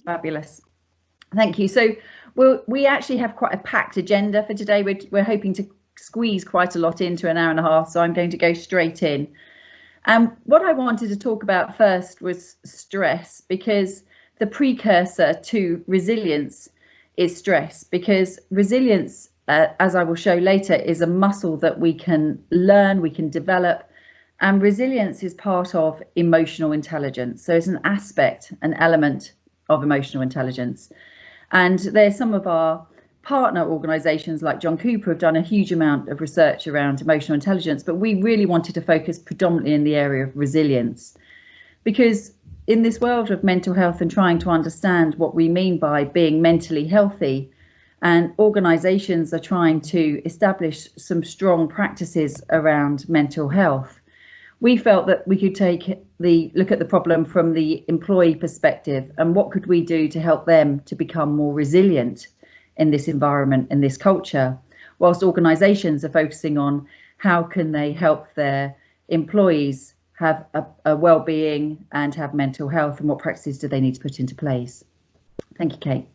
Fabulous. Thank you. So we actually have quite a packed agenda for today. We're hoping to squeeze quite a lot into an hour and a half, so I'm going to go straight in. What I wanted to talk about first was stress, because the precursor to resilience is stress, because resilience, as I will show later, is a muscle that we can learn, we can develop, and resilience is part of emotional intelligence. So it's an aspect, an element of emotional intelligence. And there's some of our partner organisations like John Cooper have done a huge amount of research around emotional intelligence, but we really wanted to focus predominantly in the area of resilience, because in this world of mental health and trying to understand what we mean by being mentally healthy, and organisations are trying to establish some strong practices around mental health, we felt that we could look at the problem from the employee perspective, and what could we do to help them to become more resilient in this environment, in this culture, whilst organisations are focusing on how can they help their employees have a well-being and have mental health, and what practices do they need to put into place. Thank you, Kate.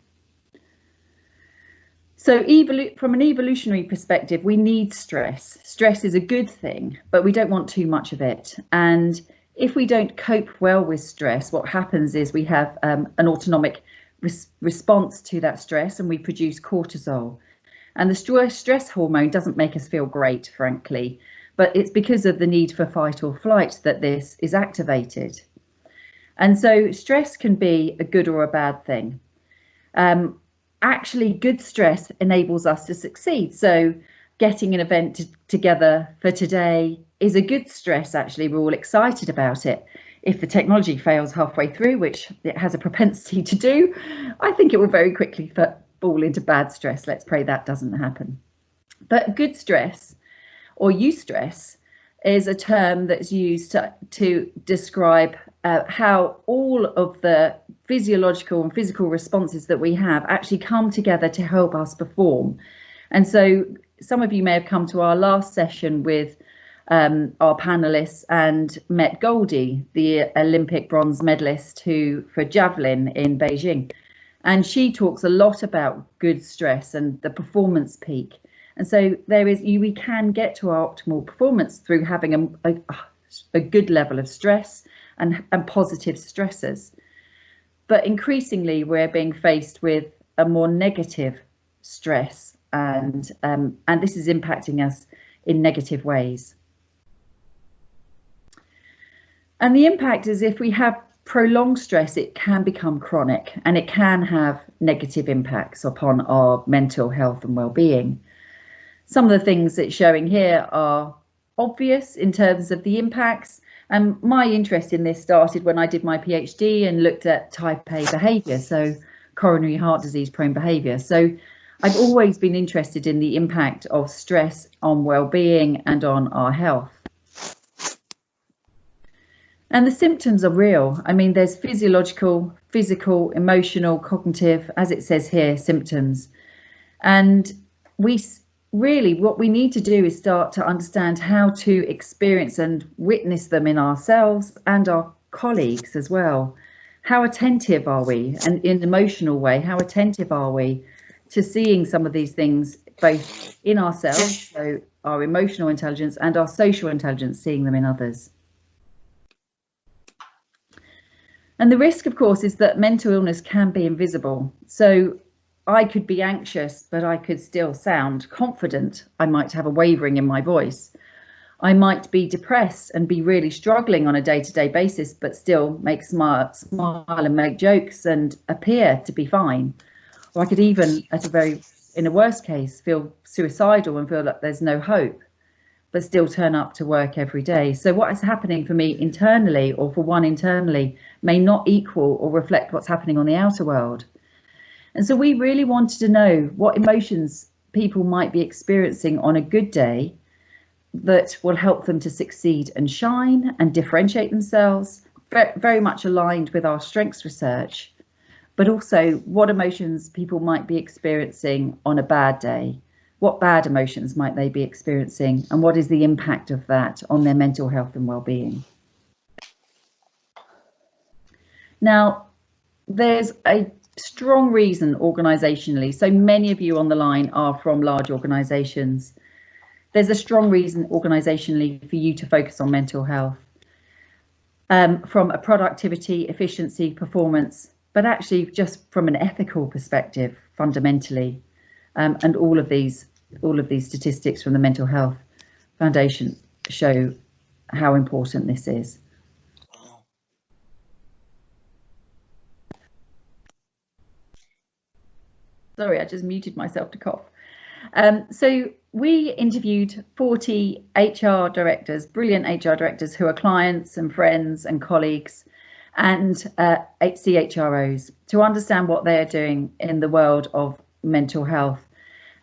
So from an evolutionary perspective, we need stress. Stress is a good thing, but we don't want too much of it. And if we don't cope well with stress, what happens is we have an autonomic response to that stress, and we produce cortisol. And the stress hormone doesn't make us feel great, frankly, but it's because of the need for fight or flight that this is activated. And so stress can be a good or a bad thing. Actually, good stress enables us to succeed. So getting an event together for today is a good stress. Actually, we're all excited about it. If the technology fails halfway through, which it has a propensity to do, I think it will very quickly fall into bad stress. Let's pray that doesn't happen. But good stress, or eustress, is a term that's used to describe how all of the physiological and physical responses that we have actually come together to help us perform. And so some of you may have come to our last session with our panelists and met Goldie, the Olympic bronze medalist for javelin in Beijing. And she talks a lot about good stress and the performance peak. And so we can get to our optimal performance through having a good level of stress and positive stressors. But increasingly, we're being faced with a more negative stress, and this is impacting us in negative ways. And the impact is, if we have prolonged stress, it can become chronic, and it can have negative impacts upon our mental health and well-being. Some of the things it's showing here are obvious in terms of the impacts. And my interest in this started when I did my PhD and looked at type A behaviour, so coronary heart disease prone behaviour. So I've always been interested in the impact of stress on well-being and on our health. And the symptoms are real. I mean, there's physiological, physical, emotional, cognitive, as it says here, symptoms. And what we need to do is start to understand how to experience and witness them in ourselves and our colleagues as well. How attentive are we? And in an emotional way, how attentive are we to seeing some of these things both in ourselves, so our emotional intelligence, and our social intelligence, seeing them in others? And the risk, of course, is that mental illness can be invisible. So I could be anxious, but I could still sound confident. I might have a wavering in my voice. I might be depressed and be really struggling on a day-to-day basis, but still smile and make jokes and appear to be fine. Or I could even, in a worst case, feel suicidal and feel like there's no hope, but still turn up to work every day. So what is happening for me internally, or for one internally, may not equal or reflect what's happening on the outer world. And so we really wanted to know what emotions people might be experiencing on a good day that will help them to succeed and shine and differentiate themselves, very much aligned with our strengths research, but also what emotions people might be experiencing on a bad day. What bad emotions might they be experiencing, and what is the impact of that on their mental health and well-being? Now, there's a strong reason organisationally. So many of you on the line are from large organisations. There's a strong reason organisationally for you to focus on mental health, from a productivity, efficiency, performance, but actually just from an ethical perspective, fundamentally, and all of these statistics from the Mental Health Foundation show how important this is. Sorry, I just muted myself to cough. So we interviewed 40 HR directors, brilliant HR directors who are clients and friends and colleagues, and CHROs to understand what they are doing in the world of mental health.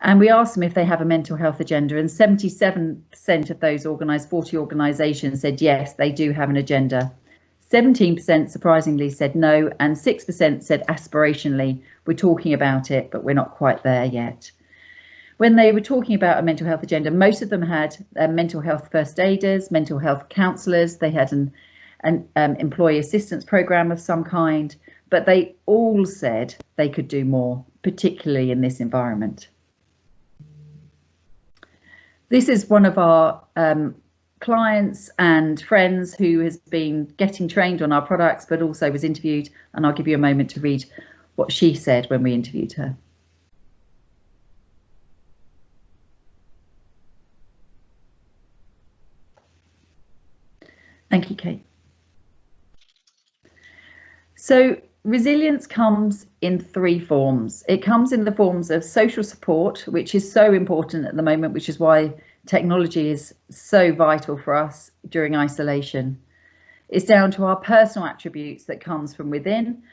And we asked them if they have a mental health agenda, and 77% of those 40 organisations said yes, they do have an agenda. 17% surprisingly said no, and 6% said aspirationally, we're talking about it, but we're not quite there yet. When they were talking about a mental health agenda, most of them had mental health first aiders, mental health counsellors, they had an employee assistance programme of some kind, but they all said they could do more, particularly in this environment. This is one of our clients and friends who has been getting trained on our products, but also was interviewed, and I'll give you a moment to read what she said when we interviewed her. Thank you, Kate. So resilience comes in three forms. It comes in the forms of social support, which is so important at the moment, which is why technology is so vital for us during isolation. It's down to our personal attributes that comes from within.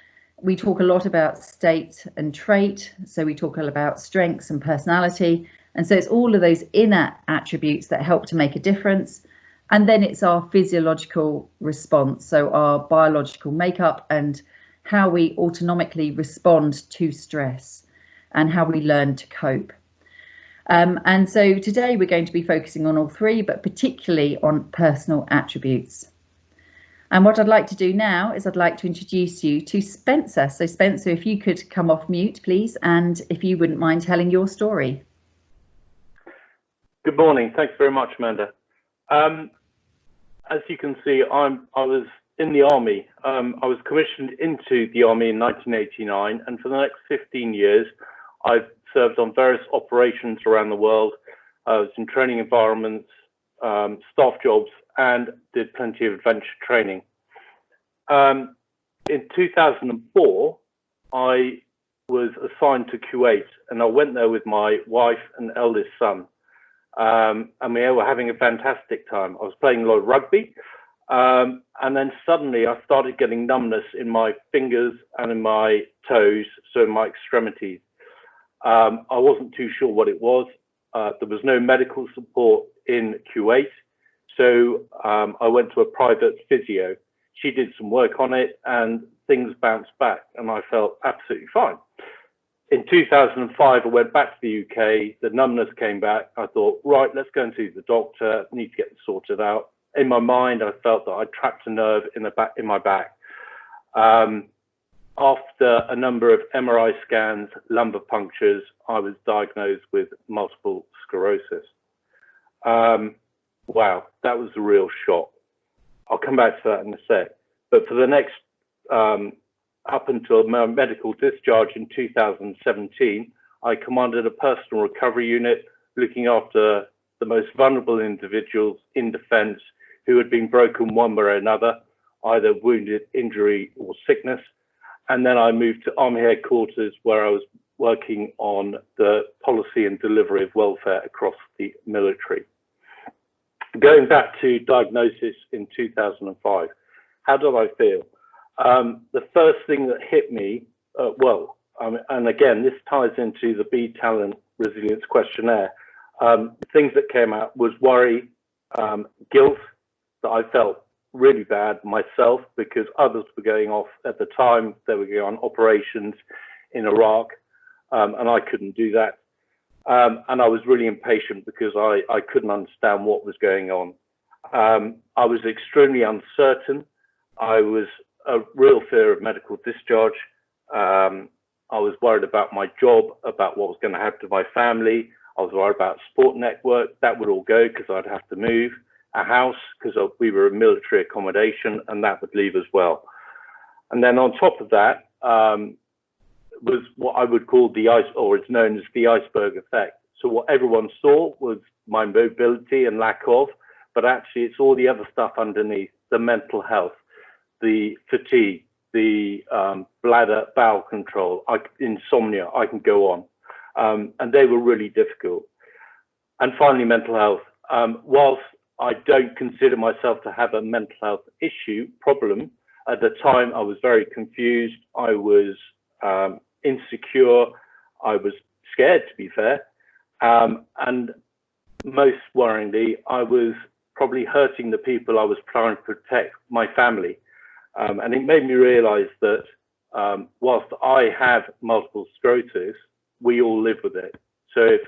We talk a lot about state and trait, so we talk about strengths and personality, and so it's all of those inner attributes that help to make a difference. And then it's our physiological response, so our biological makeup and how we autonomically respond to stress and how we learn to cope. And so today we're going to be focusing on all three, but particularly on personal attributes. And what I'd like to do now is I'd like to introduce you to Spencer. So Spencer, if you could come off mute, please, and if you wouldn't mind telling your story. Good morning. Thanks very much, Amanda. As you can see, I was in the army. I was commissioned into the army in 1989, and for the next 15 years, I've served on various operations around the world. I was in training environments, staff jobs, and did plenty of adventure training. In 2004, I was assigned to Kuwait, and I went there with my wife and eldest son. And we were having a fantastic time. I was playing a lot of rugby, and then suddenly I started getting numbness in my fingers and in my toes, so in my extremities. I wasn't too sure what it was. There was no medical support in Kuwait, so I went to a private physio. She did some work on it, and things bounced back, and I felt absolutely fine. In 2005, I went back to the UK, the numbness came back. I thought, right, let's go and see the doctor, need to get it sorted out. In my mind, I felt that I trapped a nerve in my back. After a number of MRI scans, lumbar punctures, I was diagnosed with multiple sclerosis. Wow, that was a real shock. I'll come back to that in a sec. But for the next up until my medical discharge in 2017, I commanded a personal recovery unit looking after the most vulnerable individuals in defence who had been broken one way or another, either wounded, injury, or sickness. And then I moved to Army Headquarters, where I was working on the policy and delivery of welfare across the military. Going back to diagnosis in 2005, how did I feel? The first thing that hit me, and again, this ties into the BeTalent resilience questionnaire. Things that came out was worry, guilt, that I felt really bad myself because others were going off at the time. They were going on operations in Iraq, and I couldn't do that. And I was really impatient because I couldn't understand what was going on. I was extremely uncertain. I was a real fear of medical discharge, I was worried about my job, about what was going to happen to my family. I was worried about support network. That would all go because I'd have to move. A house, because we were a military accommodation, and that would leave as well. And then on top of that was what I would call the it's known as the iceberg effect. So what everyone saw was my mobility and lack of, but actually it's all the other stuff underneath: the mental health, the fatigue, the bladder, bowel control, insomnia. I can go on, and they were really difficult. And finally, mental health. Whilst I don't consider myself to have a mental health problem, at the time I was very confused. I was insecure. I was scared, to be fair. And most worryingly, I was probably hurting the people I was trying to protect, my family. And it made me realize that whilst I have multiple sclerosis, we all live with it. So if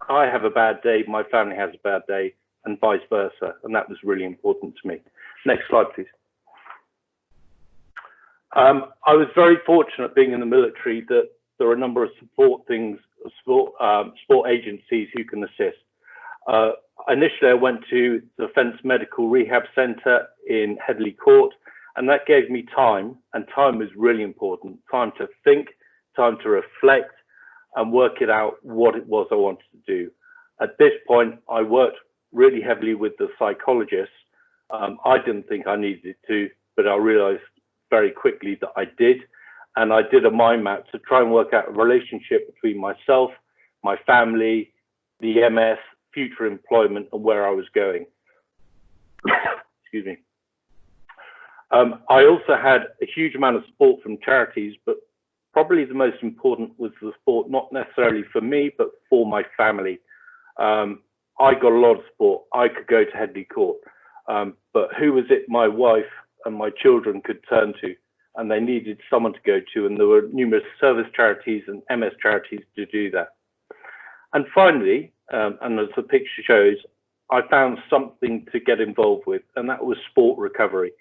I have a bad day, my family has a bad day, and vice versa. And that was really important to me. Next slide, please. I was very fortunate being in the military that there are a number of sport agencies who can assist. Initially, I went to the Defence Medical Rehab Centre in Headley Court, and that gave me time, and time is really important. Time to think, time to reflect, and work it out what it was I wanted to do. At this point, I worked really heavily with the psychologists. I didn't think I needed to, but I realized very quickly that I did. And I did a mind map to try and work out a relationship between myself, my family, the MS, future employment, and where I was going. Excuse me. I also had a huge amount of support from charities, but probably the most important was the support, not necessarily for me, but for my family. I got a lot of support. I could go to Headley Court, but who was it my wife and my children could turn to? And they needed someone to go to, and there were numerous service charities and MS charities to do that. And finally, and as the picture shows, I found something to get involved with, and that was sport recovery.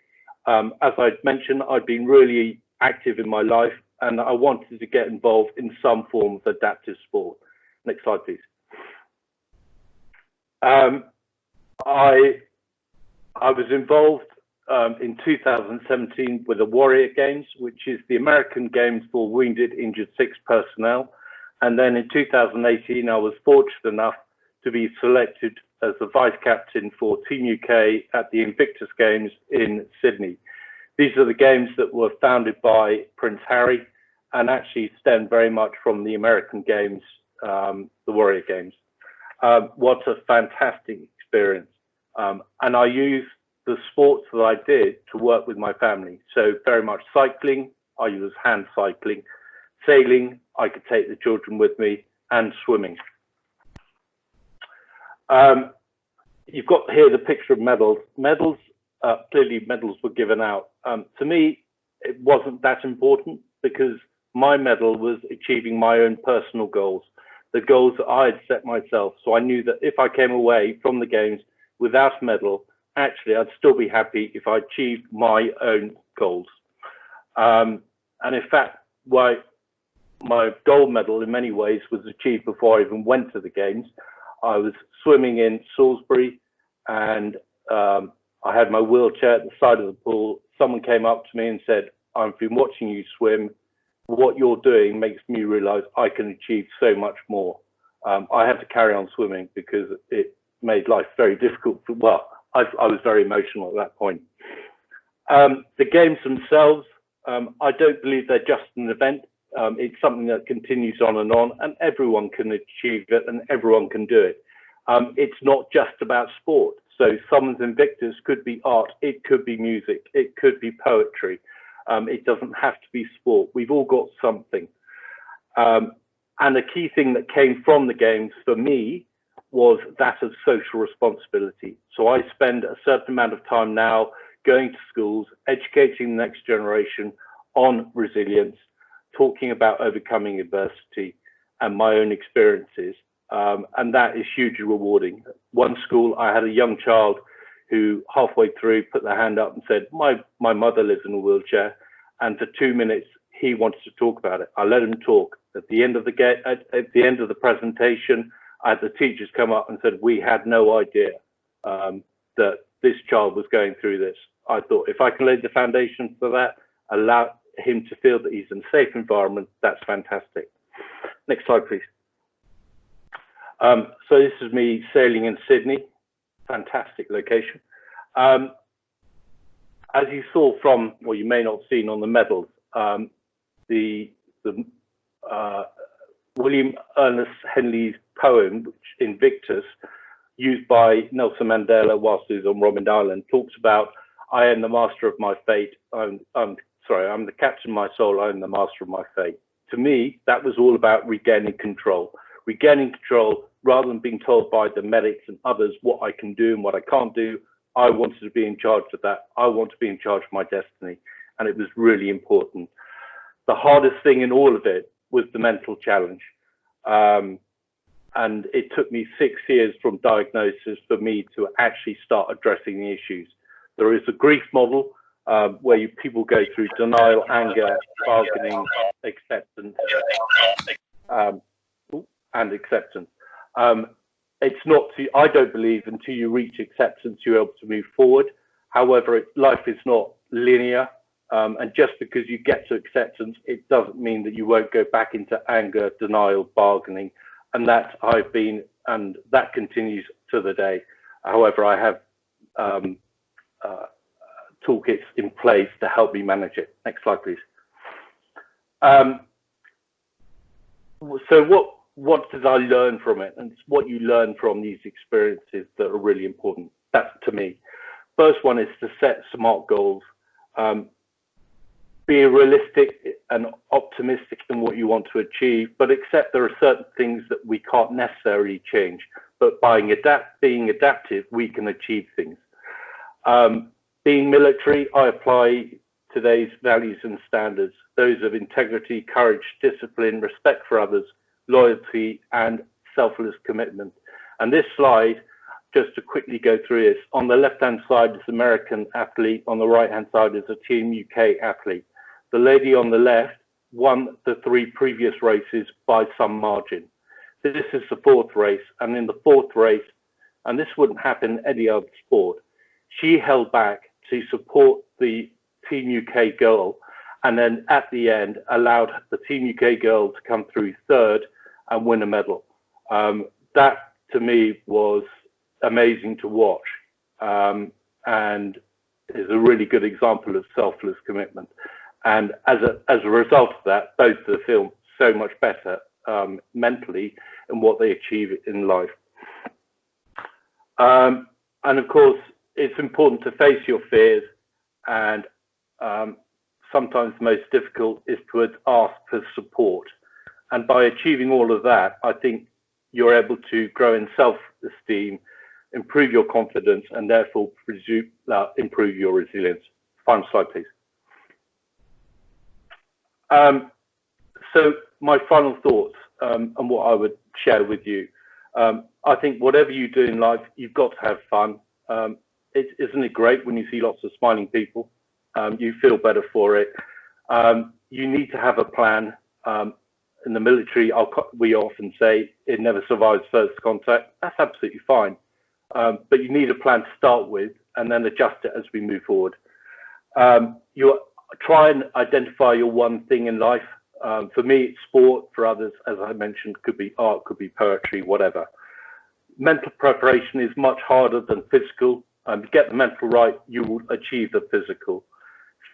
As I mentioned, I'd been really active in my life, and I wanted to get involved in some form of adaptive sport. Next slide, please. I was involved in 2017 with the Warrior Games, which is the American Games for Wounded, Injured, Sick personnel. And then in 2018, I was fortunate enough to be selected as the vice captain for Team UK at the Invictus Games in Sydney. These are the games that were founded by Prince Harry and actually stem very much from the American Games, the Warrior Games. What a fantastic experience. And I used the sports that I did to work with my family. So very much cycling, I use hand cycling, sailing, I could take the children with me, and swimming. You've got here the picture of medals. Clearly medals were given out. To me, it wasn't that important because my medal was achieving my own personal goals, the goals that I had set myself. So I knew that if I came away from the games without a medal, actually I'd still be happy if I achieved my own goals. And in fact, my gold medal in many ways was achieved before I even went to the games. I was swimming in Salisbury, and I had my wheelchair at the side of the pool. Someone came up to me and said, "I've been watching you swim. What you're doing makes me realize I can achieve so much more." I had to carry on swimming because it made life very difficult. I was very emotional at that point. The games themselves, I don't believe they're just an event. It's something that continues on, and everyone can achieve it, and everyone can do it. It's not just about sport. So someone's Invictus could be art, it could be music, it could be poetry. It doesn't have to be sport. We've all got something. And a key thing that came from the games for me was that of social responsibility. So I spend a certain amount of time now going to schools, educating the next generation on resilience, talking about overcoming adversity and my own experiences. And that is hugely rewarding. One school, I had a young child who halfway through put their hand up and said, my mother lives in a wheelchair. And for 2 minutes, he wanted to talk about it. I let him talk. At the end of the presentation, I had the teachers come up and said, we had no idea that this child was going through this. I thought, if I can lay the foundation for that, allow him to feel that he's in a safe environment, that's fantastic. Next slide, please. So this is me sailing in Sydney, fantastic location. As you saw from, well, you may not have seen on the medals, William Ernest Henley's poem, which Invictus, used by Nelson Mandela whilst he was on Robben Island, talks about, I am the master of my fate. I'm the captain of my soul. I am the master of my fate. To me, that was all about regaining control. Regaining control rather than being told by the medics and others what I can do and what I can't do. I wanted to be in charge of that. I want to be in charge of my destiny. And it was really important. The hardest thing in all of it was the mental challenge. And it took me 6 years from diagnosis for me to actually start addressing the issues. There is a grief model where people go through denial, anger, bargaining, acceptance, and acceptance. It's not to, I don't believe until you reach acceptance, you're able to move forward. However, life is not linear. And just because you get to acceptance, it doesn't mean that you won't go back into anger, denial, bargaining. And that I've been, and that continues to the day. However, I have toolkits in place to help me manage it. Next slide, please. So what did I learn from it? And it's what you learn from these experiences that are really important. That's to me. First one is to set smart goals. Be realistic and optimistic in what you want to achieve, but accept there are certain things that we can't necessarily change. But by being adaptive, we can achieve things. Being military, I apply today's values and standards, those of integrity, courage, discipline, respect for others, loyalty, and selfless commitment. And this slide, just to quickly go through this, on the left-hand side is American athlete, on the right-hand side is a Team UK athlete. The lady on the left won the 3 previous races by some margin. This is the 4th race, and in the 4th race, and this wouldn't happen in any other sport, she held back to support the Team UK girl, and then at the end allowed the Team UK girl to come through 3rd and win a medal. That to me was amazing to watch, and is a really good example of selfless commitment. And as a result of that, both of them feel so much better mentally in what they achieve in life. And of course, it's important to face your fears, and sometimes the most difficult is to ask for support. And by achieving all of that, I think you're able to grow in self-esteem, improve your confidence, and therefore improve your resilience. Final slide, please. So my final thoughts and what I would share with you. I think whatever you do in life, you've got to have fun. Isn't it great when you see lots of smiling people? You feel better for it. You need to have a plan. In the military, we often say it never survives first contact. That's absolutely fine. But you need a plan to start with and then adjust it as we move forward. You try and identify your one thing in life. For me, it's sport. For others, as I mentioned, could be art, could be poetry, whatever. Mental preparation is much harder than physical. To get the mental right, you will achieve the physical.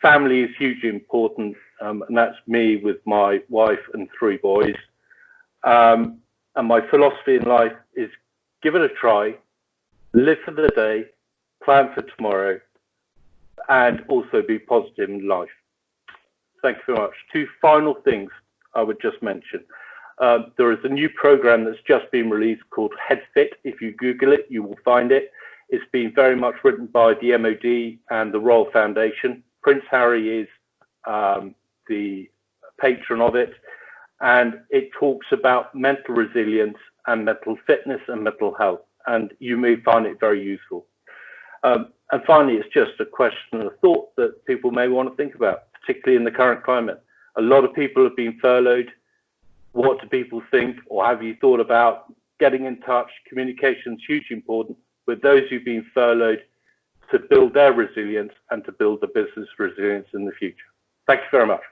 Family is hugely important, and that's me with my wife and 3 boys. And my philosophy in life is give it a try, live for the day, plan for tomorrow, and also be positive in life. Thank you very much. 2 final things I would just mention. There is a new program that's just been released called HeadFit. If you Google it, you will find it. It's been very much written by the MOD and the Royal Foundation. Prince Harry is the patron of it, and it talks about mental resilience and mental fitness and mental health, and you may find it very useful. And finally, it's just a question of thought that people may want to think about, particularly in the current climate. A lot of people have been furloughed. What do people think, or have you thought about getting in touch? Communication is hugely important with those who've been furloughed to build their resilience and to build the business resilience in the future. Thank you very much.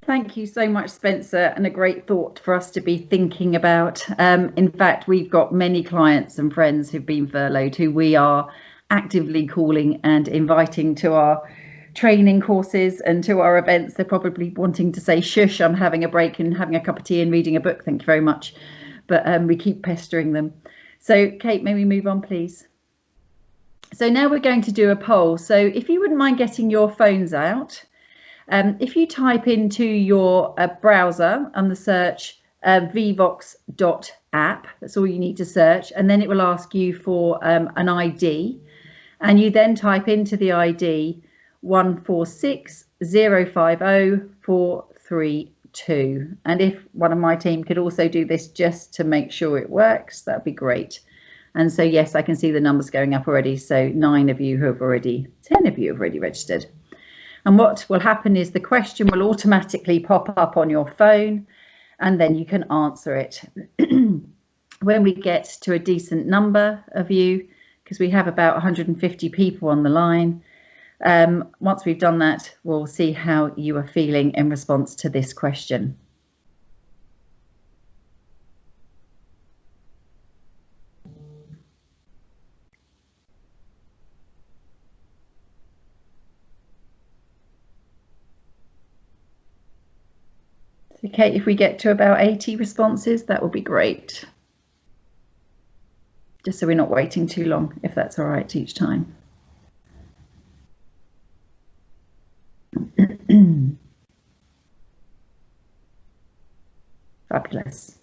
Thank you so much, Spencer, and a great thought for us to be thinking about. In fact, we've got many clients and friends who've been furloughed who we are actively calling and inviting to our training courses and to our events. They're probably wanting to say, shush, I'm having a break and having a cup of tea and reading a book. Thank you very much. But we keep pestering them. So, Kate, may we move on, please? So now we're going to do a poll. So if you wouldn't mind getting your phones out, if you type into your browser on the search vvox.app, that's all you need to search, and then it will ask you for an ID, and you then type into the ID 146050432. And if one of my team could also do this just to make sure it works, that'd be great. And so, yes, I can see the numbers going up already. So 10 of you have already registered. And what will happen is the question will automatically pop up on your phone, and then you can answer it. When we get to a decent number of you, because we have about 150 people on the line, once we've done that, we'll see how you are feeling in response to this question. Okay, if we get to about 80 responses, that would be great. Just so we're not waiting too long, if that's all right each time. Fabulous.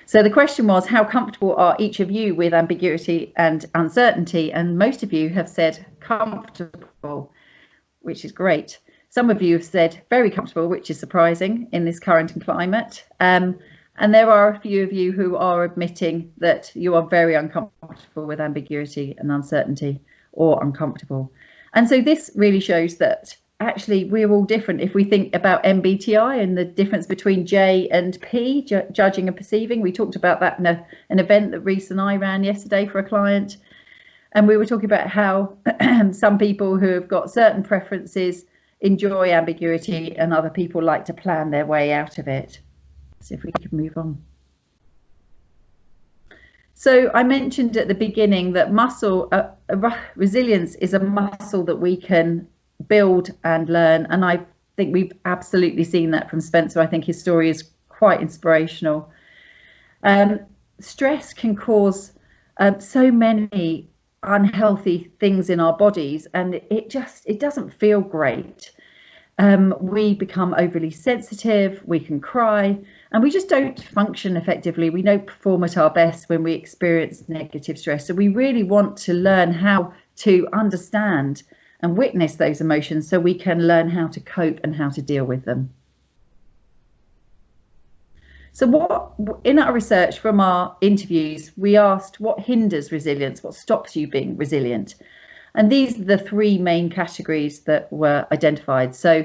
So the question was, how comfortable are each of you with ambiguity and uncertainty? And most of you have said comfortable, which is great. Some of you have said very comfortable, which is surprising in this current climate. And there are a few of you who are admitting that you are very uncomfortable with ambiguity and uncertainty, or uncomfortable. And so this really shows that actually we're all different. If we think about MBTI and the difference between J and P, judging and perceiving, we talked about that in an event that Reese and I ran yesterday for a client. And we were talking about how some people who have got certain preferences enjoy ambiguity and other people like to plan their way out of it. See if we can move on. So I mentioned at the beginning that resilience is a muscle that we can build and learn, and I think we've absolutely seen that from Spencer. I think his story is quite inspirational. Stress can cause so many unhealthy things in our bodies, and it doesn't feel great. We become overly sensitive, we can cry, and we just don't function effectively. We don't perform at our best when we experience negative stress. So we really want to learn how to understand and witness those emotions so we can learn how to cope and how to deal with them. So in our research from our interviews, we asked what hinders resilience, what stops you being resilient? And these are the three main categories that were identified. So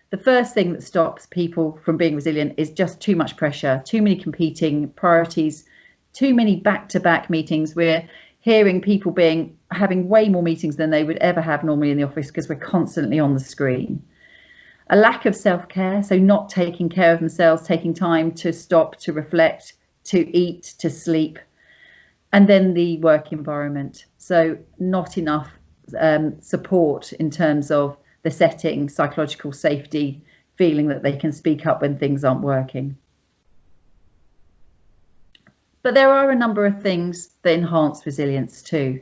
the first thing that stops people from being resilient is just too much pressure, too many competing priorities, too many back-to-back meetings. We're hearing people having way more meetings than they would ever have normally in the office because we're constantly on the screen. A lack of self-care, so not taking care of themselves, taking time to stop, to reflect, to eat, to sleep. And then the work environment, so not enough support in terms of the setting, psychological safety, feeling that they can speak up when things aren't working. But there are a number of things that enhance resilience too.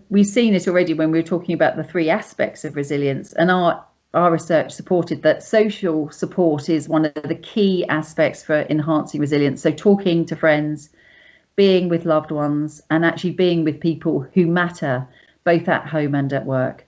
We've seen it already when we were talking about the three aspects of resilience, and our research supported that social support is one of the key aspects for enhancing resilience. So talking to friends, being with loved ones, and actually being with people who matter, both at home and at work.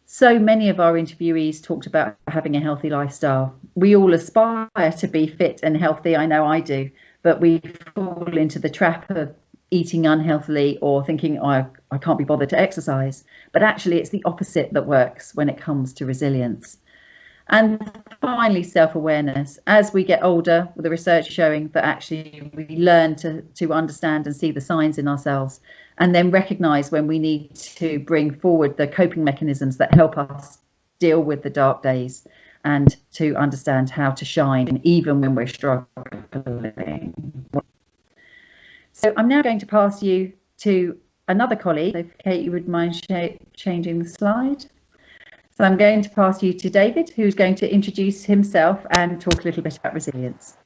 So many of our interviewees talked about having a healthy lifestyle. We all aspire to be fit and healthy, I know I do, but we fall into the trap of eating unhealthily or thinking, oh, I can't be bothered to exercise. But actually it's the opposite that works when it comes to resilience. And finally, self-awareness. As we get older, the research showing that actually we learn to understand and see the signs in ourselves, and then recognize when we need to bring forward the coping mechanisms that help us deal with the dark days, and to understand how to shine even when we're struggling. So I'm now going to pass you to another colleague. If Kate, you would mind changing the slide. So I'm going to pass you to David, who's going to introduce himself and talk a little bit about resilience.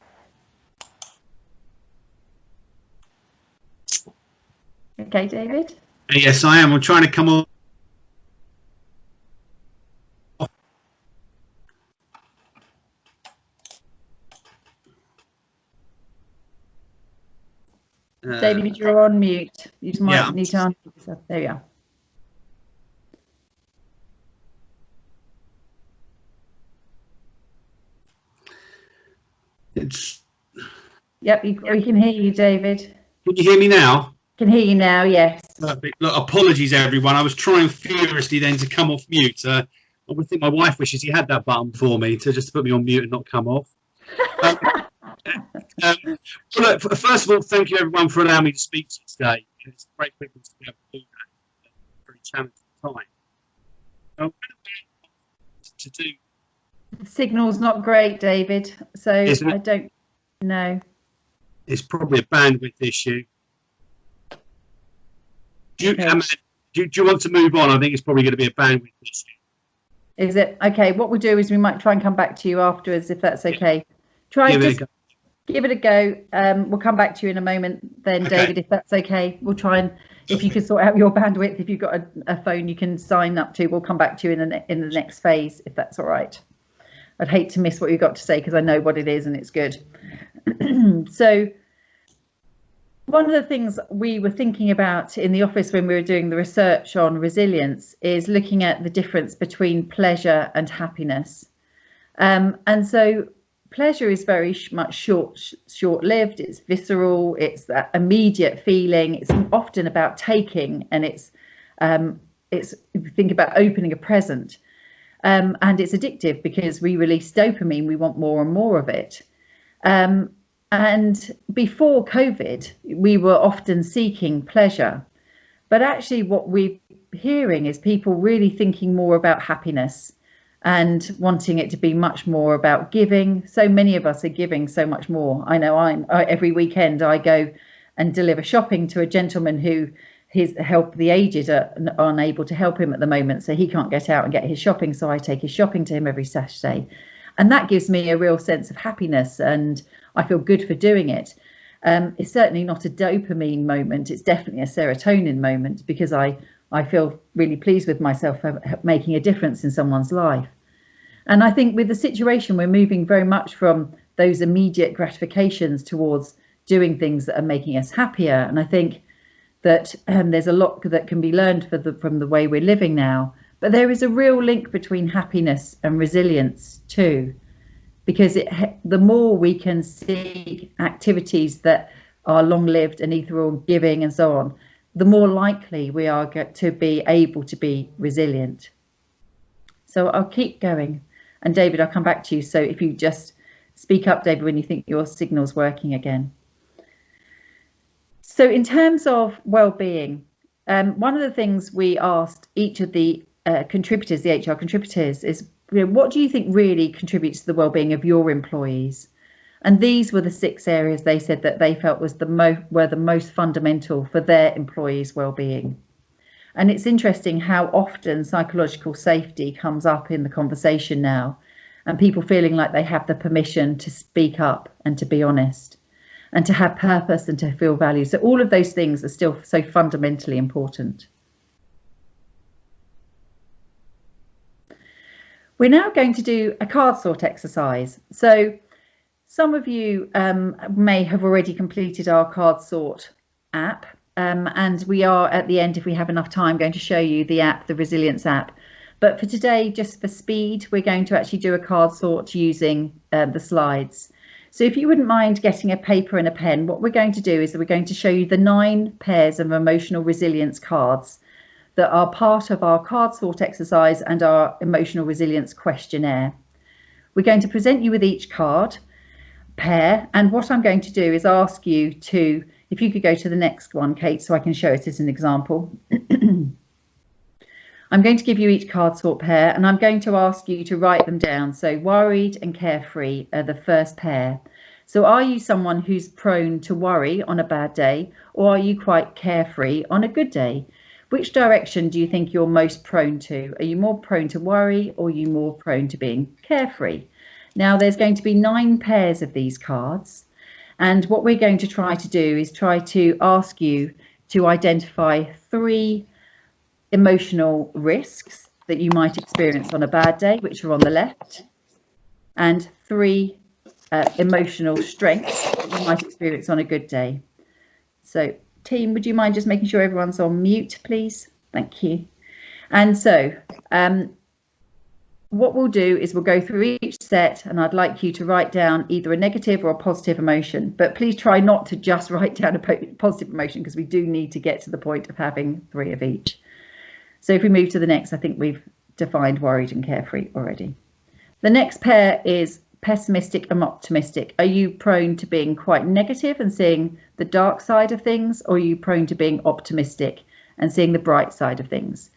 Okay, David? Yes, I am. I'm trying to come on. David, you're on mute. You might need to unmute yourself. There you are. Yep, we can hear you, David. Can you hear me now? Can hear you now, yes. Perfect. Look, apologies, everyone. I was trying furiously then to come off mute. I would think my wife wishes he had that button for me to just put me on mute and not come off. Look, first of all, thank you, everyone, for allowing me to speak to you today. It's a great privilege to be able to do that at a very challenging time. To do. The signal's not great, David, so I don't know. It's probably a bandwidth issue. Do you want to move on? I think it's probably going to be a bandwidth issue. Is it? Okay, what we'll do is we might try and come back to you afterwards, if that's okay. Give it a go. We'll come back to you in a moment then, okay. David, if that's okay. We'll try and, if you can sort out your bandwidth, if you've got a phone you can sign up to, we'll come back to you in the next phase, if that's all right. I'd hate to miss what you've got to say because I know what it is and it's good. So one of the things we were thinking about in the office when we were doing the research on resilience is looking at the difference between pleasure and happiness. And so pleasure is very much short-lived, it's visceral, it's that immediate feeling, it's often about taking, and it's if you think about opening a present. And it's addictive because we release dopamine, we want more and more of it. And before COVID, we were often seeking pleasure. But actually what we're hearing is people really thinking more about happiness and wanting it to be much more about giving. So many of us are giving so much more. I know every weekend I go and deliver shopping to a gentleman who his help the aged are unable to help him at the moment, so he can't get out and get his shopping, so I take his shopping to him every Saturday, and that gives me a real sense of happiness and I feel good for doing it. It's certainly not a dopamine moment, it's definitely a serotonin moment because I feel really pleased with myself for making a difference in someone's life. And I think with the situation we're moving very much from those immediate gratifications towards doing things that are making us happier, and I think that there's a lot that can be learned from the way we're living now. But there is a real link between happiness and resilience too, because the more we can see activities that are long-lived and ethereal, giving and so on, the more likely we are to be able to be resilient. So I'll keep going. And David, I'll come back to you. So if you just speak up, David, when you think your signal's working again. So in terms of well-being, one of the things we asked each of the contributors, the HR contributors, is, what do you think really contributes to the well-being of your employees? And these were the 6 areas they said that they felt were the most fundamental for their employees' well-being. And it's interesting how often psychological safety comes up in the conversation now, and people feeling like they have the permission to speak up and to be honest, and to have purpose and to feel valued. So all of those things are still so fundamentally important. We're now going to do a card sort exercise. So some of you may have already completed our card sort app, and we are at the end, if we have enough time, going to show you the app, the Resilience app. But for today, just for speed, we're going to actually do a card sort using the slides. So if you wouldn't mind getting a paper and a pen, what we're going to do is that we're going to show you the 9 pairs of emotional resilience cards that are part of our card sort exercise and our emotional resilience questionnaire. We're going to present you with each card pair, and what I'm going to do is ask you to, if you could go to the next one, Kate, so I can show it as an example. I'm going to give you each card sort pair, and I'm going to ask you to write them down. So worried and carefree are the first pair. So are you someone who's prone to worry on a bad day, or are you quite carefree on a good day? Which direction do you think you're most prone to? Are you more prone to worry, or are you more prone to being carefree? Now, there's going to be 9 pairs of these cards, and what we're going to try to do is try to ask you to identify 3 emotional risks that you might experience on a bad day, which are on the left, and 3 emotional strengths that you might experience on a good day. So, team, would you mind just making sure everyone's on mute, please? Thank you. And so, what we'll do is we'll go through each set, and I'd like you to write down either a negative or a positive emotion, but please try not to just write down a positive emotion, because we do need to get to the point of having 3 of each. So if we move to the next, I think we've defined worried and carefree already. The next pair is pessimistic and optimistic. Are you prone to being quite negative and seeing the dark side of things, or are you prone to being optimistic and seeing the bright side of things?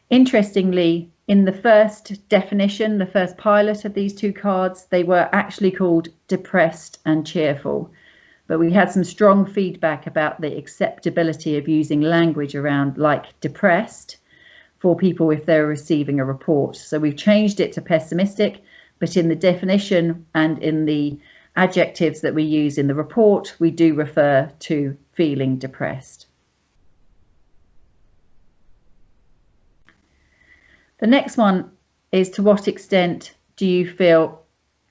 Interestingly, in the first definition, the first pilot of these 2 cards, they were actually called depressed and cheerful. But we had some strong feedback about the acceptability of using language around like depressed for people if they're receiving a report. So we've changed it to pessimistic, but in the definition and in the adjectives that we use in the report, we do refer to feeling depressed. The next one is, to what extent do you feel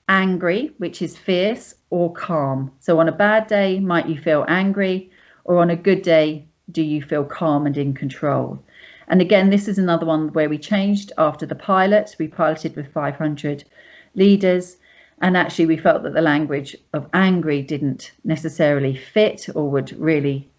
angry, which is fierce, or calm? So on a bad day, might you feel angry, or on a good day, do you feel calm and in control? And again, this is another one where we changed after the pilot. We piloted with 500 leaders, and actually we felt that the language of angry didn't necessarily fit or would really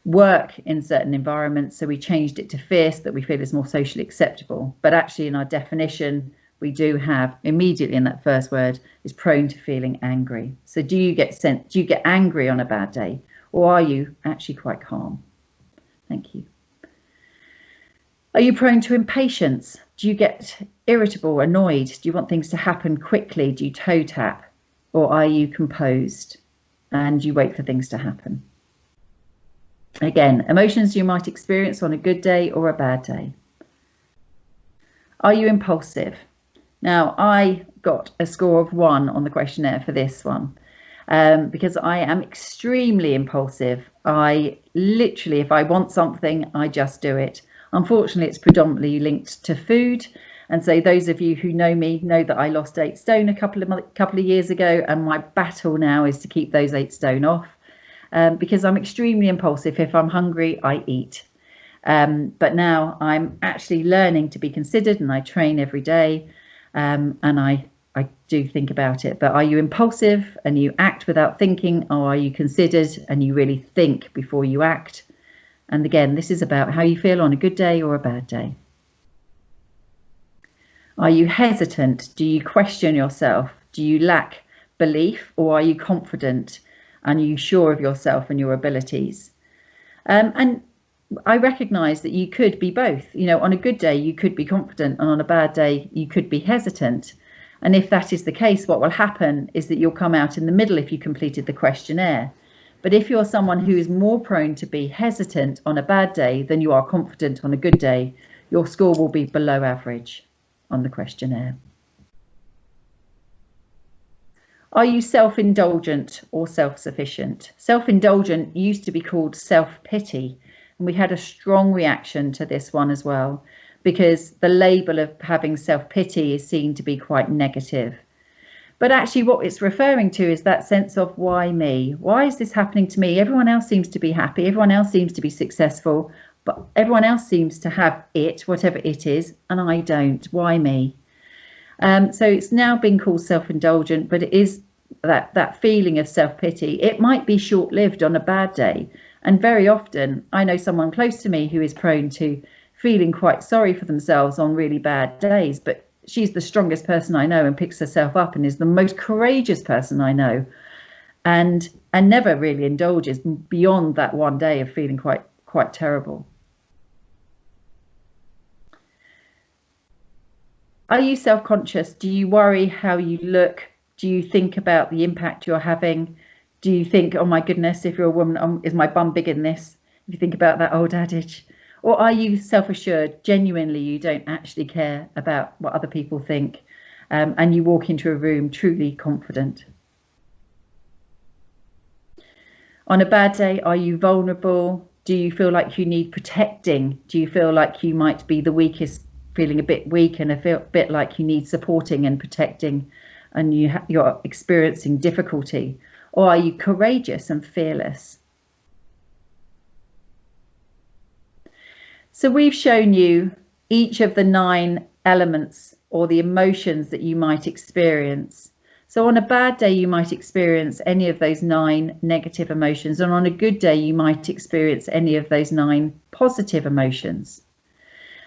work in certain environments, so we changed it to fierce, that we feel is more socially acceptable. But actually in our definition, we do have immediately in that first word is prone to feeling angry. So do you get angry on a bad day, or are you actually quite calm? Thank you. Are you prone to impatience? Do you get irritable, annoyed? Do you want things to happen quickly? Do you toe tap? Or are you composed and you wait for things to happen? Again, emotions you might experience on a good day or a bad day. Are you impulsive? Now, I got a score of 1 on the questionnaire for this one because I am extremely impulsive. I literally, if I want something, I just do it. Unfortunately, it's predominantly linked to food. And so those of you who know me know that I lost 8 stone a couple of years ago, and my battle now is to keep those 8 stone off because I'm extremely impulsive. If I'm hungry, I eat. But now I'm actually learning to be considered, and I train every day, and I do think about it. But are you impulsive and you act without thinking, or are you considered and you really think before you act? And again, this is about how you feel on a good day or a bad day. Are you hesitant? Do you question yourself? Do you lack belief, or are you confident? And are you sure of yourself and your abilities? And I recognise that you could be both. You know, on a good day, you could be confident, and on a bad day, you could be hesitant. And if that is the case, what will happen is that you'll come out in the middle if you completed the questionnaire. But if you're someone who is more prone to be hesitant on a bad day than you are confident on a good day, your score will be below average on the questionnaire. Are you self-indulgent or self-sufficient? Self-indulgent used to be called self-pity, and we had a strong reaction to this one as well, because the label of having self-pity is seen to be quite negative. But actually what it's referring to is that sense of, why me? Why is this happening to me? Everyone else seems to be happy. Everyone else seems to be successful, but everyone else seems to have it, whatever it is, and I don't. Why me? So it's now been called self-indulgent, but it is that feeling of self-pity. It might be short-lived on a bad day. And very often I know someone close to me who is prone to feeling quite sorry for themselves on really bad days, but she's the strongest person I know and picks herself up and is the most courageous person I know, and never really indulges beyond that one day of feeling quite terrible. Are you self-conscious? Do you worry how you look? Do you think about the impact you're having? Do you think, oh my goodness, if you're a woman, is my bum big in this? If you think about that old adage. Or are you self-assured, genuinely you don't actually care about what other people think, and you walk into a room truly confident? On a bad day, are you vulnerable? Do you feel like you need protecting? Do you feel like you might be the weakest, feeling a bit weak and a bit like you need supporting and protecting, and you're experiencing difficulty? Or are you courageous and fearless? So we've shown you each of the 9 elements or the emotions that you might experience. So on a bad day, you might experience any of those 9 negative emotions, and on a good day, you might experience any of those 9 positive emotions.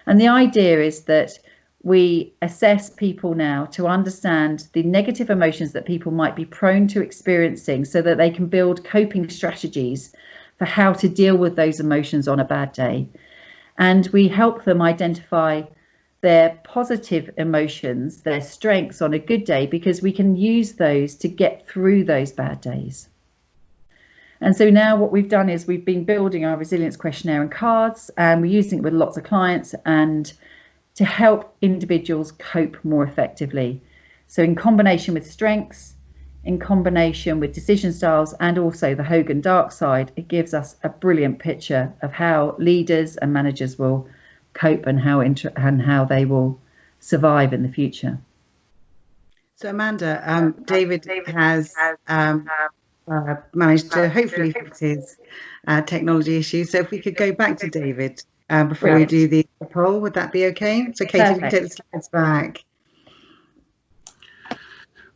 And the idea is that we assess people now to understand the negative emotions that people might be prone to experiencing, so that they can build coping strategies for how to deal with those emotions on a bad day. And we help them identify their positive emotions, their strengths on a good day, because we can use those to get through those bad days. And so now what we've done is we've been building our resilience questionnaire and cards, and we're using it with lots of clients and to help individuals cope more effectively. So in combination with strengths, in combination with decision styles, and also the Hogan dark side, it gives us a brilliant picture of how leaders and managers will cope and how they will survive in the future. So Amanda, David has managed to hopefully fix his technology issues. So if we could go back to David before we do the poll, would that be okay? So Katie, we can take the slides back.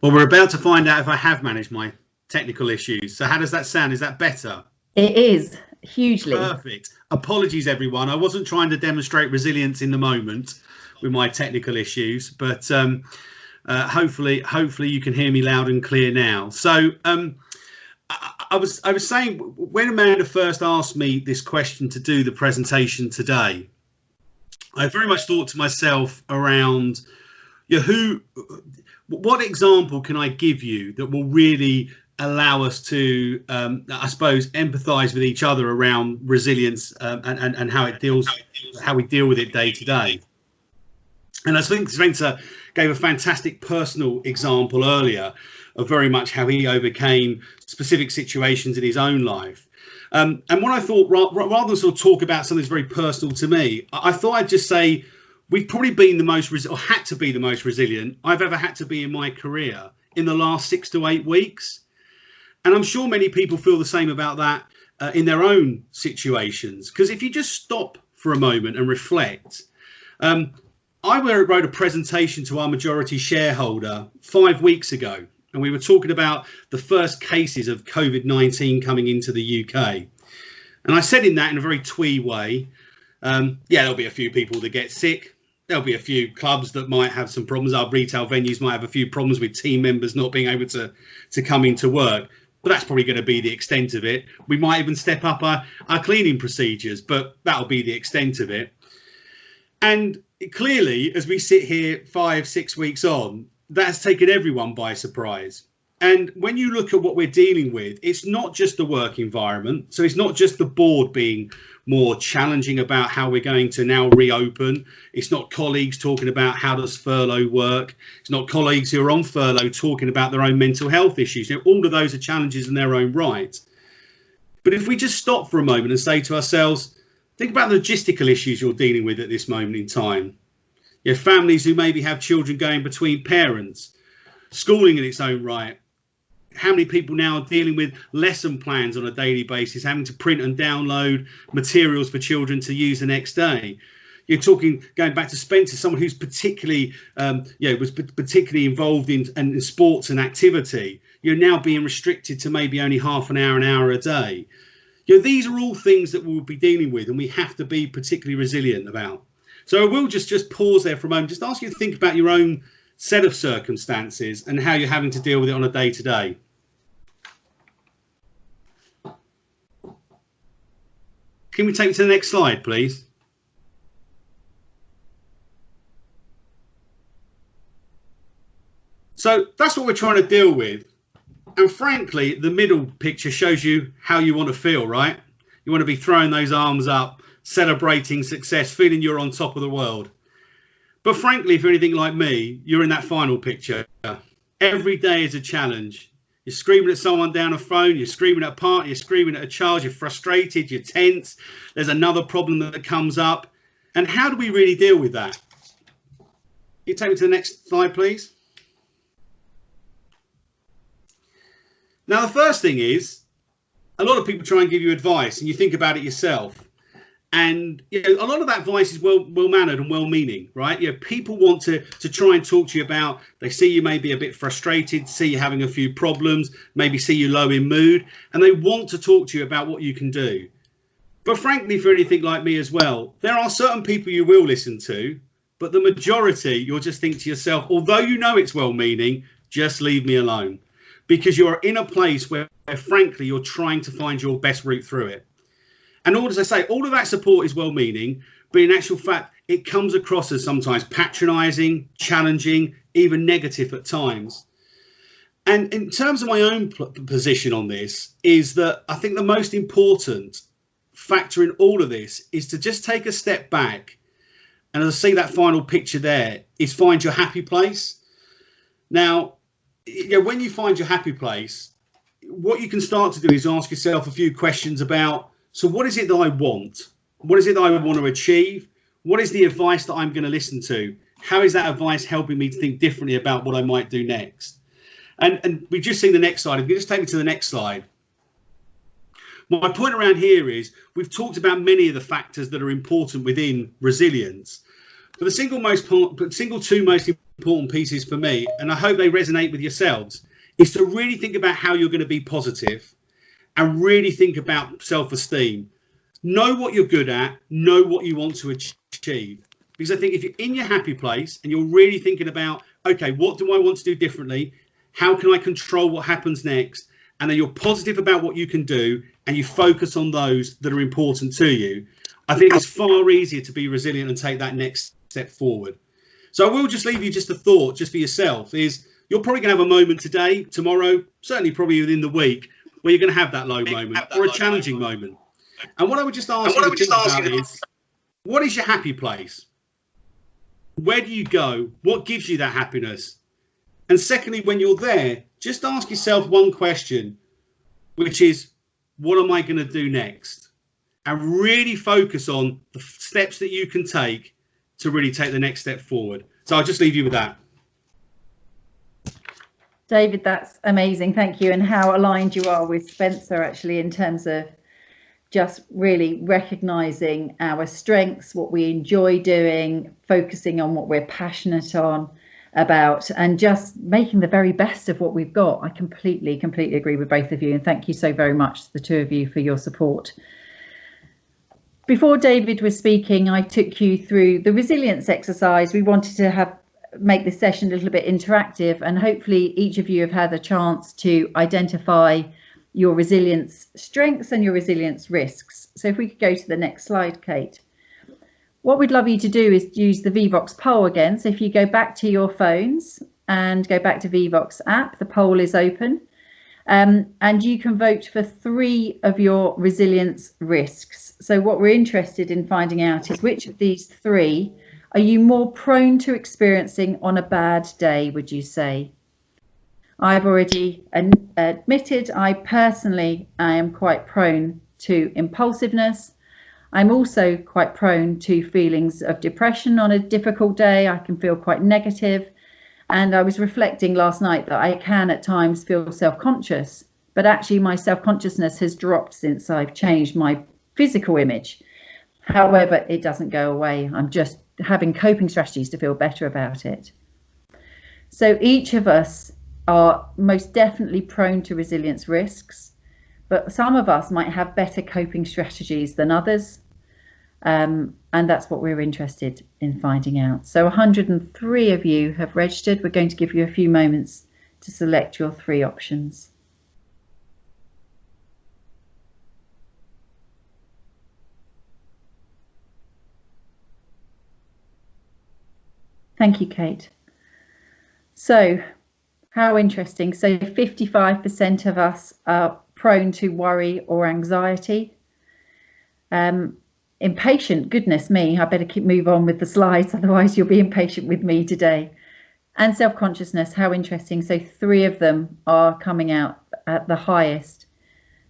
Well, we're about to find out if I have managed my technical issues. So how does that sound? Is that better? It is, hugely. Perfect. Apologies, everyone. I wasn't trying to demonstrate resilience in the moment with my technical issues, but hopefully you can hear me loud and clear now. So I was saying, when Amanda first asked me this question to do the presentation today, I very much thought to myself around, what example can I give you that will really allow us to, I suppose, empathise with each other around resilience and how we deal with it day to day. And I think Spencer gave a fantastic personal example earlier of very much how he overcame specific situations in his own life. And what I thought, rather than sort of talk about something that's very personal to me, I thought I'd just say we've probably been the most, or had to be the most resilient I've ever had to be in my career in the last 6 to 8 weeks. And I'm sure many people feel the same about that in their own situations. Because if you just stop for a moment and reflect, I wrote a presentation to our majority shareholder 5 weeks ago, and we were talking about the first cases of COVID-19 coming into the UK. And I said in that, in a very twee way, yeah, there'll be a few people that get sick. There'll be a few clubs that might have some problems. Our retail venues might have a few problems with team members not being able to come into work. But that's probably going to be the extent of it. We might even step up our cleaning procedures, but that'll be the extent of it. And clearly, as we sit here 5, 6 weeks on, that's taken everyone by surprise. And when you look at what we're dealing with, it's not just the work environment. So it's not just the board being more challenging about how we're going to now reopen. It's not colleagues talking about how does furlough work. It's not colleagues who are on furlough talking about their own mental health issues. All of those are challenges in their own right. But if we just stop for a moment and say to ourselves, think about the logistical issues you're dealing with at this moment in time. Families who maybe have children going between parents, schooling in its own right. How many people now are dealing with lesson plans on a daily basis, having to print and download materials for children to use the next day? You're talking, going back to Spencer, someone who's particularly, was particularly involved in sports and activity. You're now being restricted to maybe only half an hour a day. These are all things that we'll be dealing with, and we have to be particularly resilient about. So I will just pause there for a moment, just ask you to think about your own set of circumstances and how you're having to deal with it on a day-to-day. Can we take me to the next slide, please? So that's what we're trying to deal with. And frankly, the middle picture shows you how you want to feel, right? You want to be throwing those arms up, celebrating success, feeling you're on top of the world. But frankly, if you're anything like me, you're in that final picture. Every day is a challenge. You're screaming at someone down a phone, you're screaming at a partner, you're screaming at a child, you're frustrated, you're tense. There's another problem that comes up. And how do we really deal with that? Can you take me to the next slide, please? Now, the first thing is, a lot of people try and give you advice and you think about it yourself. And you know, a lot of that advice is well-mannered and well-meaning, right? You know, people want to try and talk to you about, they see you may be a bit frustrated, see you having a few problems, maybe see you low in mood, and they want to talk to you about what you can do. But frankly, for anything like me as well, there are certain people you will listen to, but the majority, you'll just think to yourself, although you know it's well-meaning, just leave me alone. Because you're in a place where, frankly, you're trying to find your best route through it. And all, as I say, all of that support is well-meaning, but in actual fact, it comes across as sometimes patronising, challenging, even negative at times. And in terms of my own position on this is that I think the most important factor in all of this is to just take a step back. And as I see that final picture there, is find your happy place. Now, you know, when you find your happy place, what you can start to do is ask yourself a few questions about, so what is it that I want? What is it that I want to achieve? What is the advice that I'm going to listen to? How is that advice helping me to think differently about what I might do next? And we've just seen the next slide. If you just take me to the next slide. My point around here is we've talked about many of the factors that are important within resilience. But the single two most important pieces for me, and I hope they resonate with yourselves, is to really think about how you're going to be positive and really think about self-esteem. Know what you're good at, know what you want to achieve. Because I think if you're in your happy place and you're really thinking about, okay, what do I want to do differently? How can I control what happens next? And then you're positive about what you can do and you focus on those that are important to you, I think it's far easier to be resilient and take that next step forward. So I will just leave you just a thought just for yourself is you're probably going to have a moment today, tomorrow, certainly probably within the week, where you're going to have that low moment or a challenging moment. And what I would just ask you to think about is, what is your happy place? Where do you go? What gives you that happiness? And secondly, when you're there, just ask yourself one question, which is, what am I going to do next? And really focus on the steps that you can take to really take the next step forward. So I'll just leave you with that. David, that's amazing. Thank you. And how aligned you are with Spencer, actually, in terms of just really recognizing our strengths, what we enjoy doing, focusing on what we're passionate about, and just making the very best of what we've got. I completely agree with both of you. And thank you so very much, the two of you, for your support. Before David was speaking, I took you through the resilience exercise. We wanted to make this session a little bit interactive, and hopefully each of you have had a chance to identify your resilience strengths and your resilience risks. So if we could go to the next slide, Kate. What we'd love you to do is use the VVox poll again. So if you go back to your phones and go back to VVox app, the poll is open. And you can vote for 3 of your resilience risks. So what we're interested in finding out is which of these 3 are you more prone to experiencing on a bad day, would you say? I've already admitted I am quite prone to impulsiveness. I'm also quite prone to feelings of depression on a difficult day. I can feel quite negative. And I was reflecting last night that I can at times feel self-conscious, but actually my self-consciousness has dropped since I've changed my physical image. However, it doesn't go away. I'm just having coping strategies to feel better about it. So each of us are most definitely prone to resilience risks, but some of us might have better coping strategies than others. And that's what we're interested in finding out. So 103 of you have registered. We're going to give you a few moments to select your 3 options. Thank you, Kate. So how interesting. So 55% of us are prone to worry or anxiety. Impatient, goodness me, I better move on with the slides, otherwise you'll be impatient with me today. And self-consciousness, how interesting. So 3 of them are coming out at the highest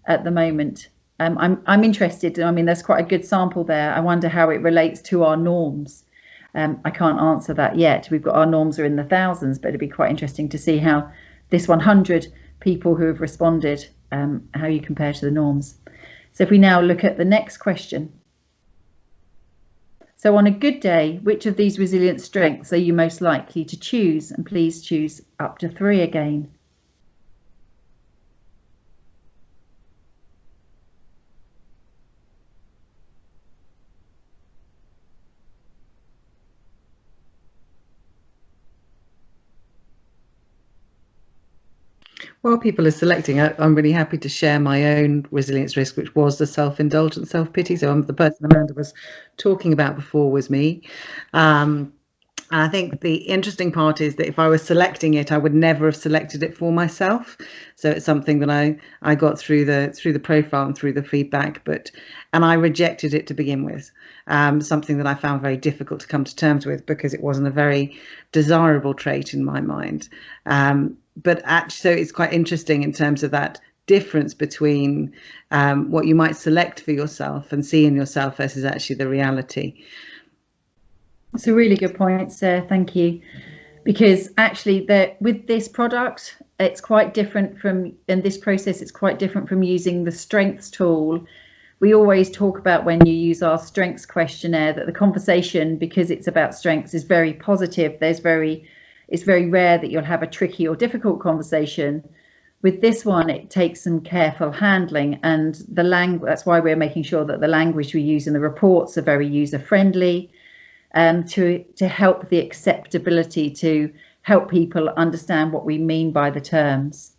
at the moment. I'm interested, I mean, there's quite a good sample there. I wonder how it relates to our norms. I can't answer that yet. We've got our norms are in the thousands, but it'd be quite interesting to see how this 100 people who have responded, how you compare to the norms. So if we now look at the next question. So on a good day, which of these resilient strengths are you most likely to choose? And please choose up to 3 again. While people are selecting, I'm really happy to share my own resilience risk, which was the self-indulgent self-pity. So I'm the person Amanda was talking about before was me. And I think the interesting part is that if I was selecting it, I would never have selected it for myself. So it's something that I got through the profile and through the feedback, and I rejected it to begin with. Something that I found very difficult to come to terms with because it wasn't a very desirable trait in my mind. But actually, so it's quite interesting in terms of that difference between what you might select for yourself and see in yourself versus actually the reality. It's a really good point, Sarah. Thank you. Because actually, with this product, it's quite different from, in this process, it's quite different from using the strengths tool. We always talk about when you use our strengths questionnaire that the conversation, because it's about strengths, is very positive. It's very rare that you'll have a tricky or difficult conversation. With this one, it takes some careful handling, and the language. That's why we're making sure that the language we use in the reports are very user-friendly, to help the acceptability, to help people understand what we mean by the terms.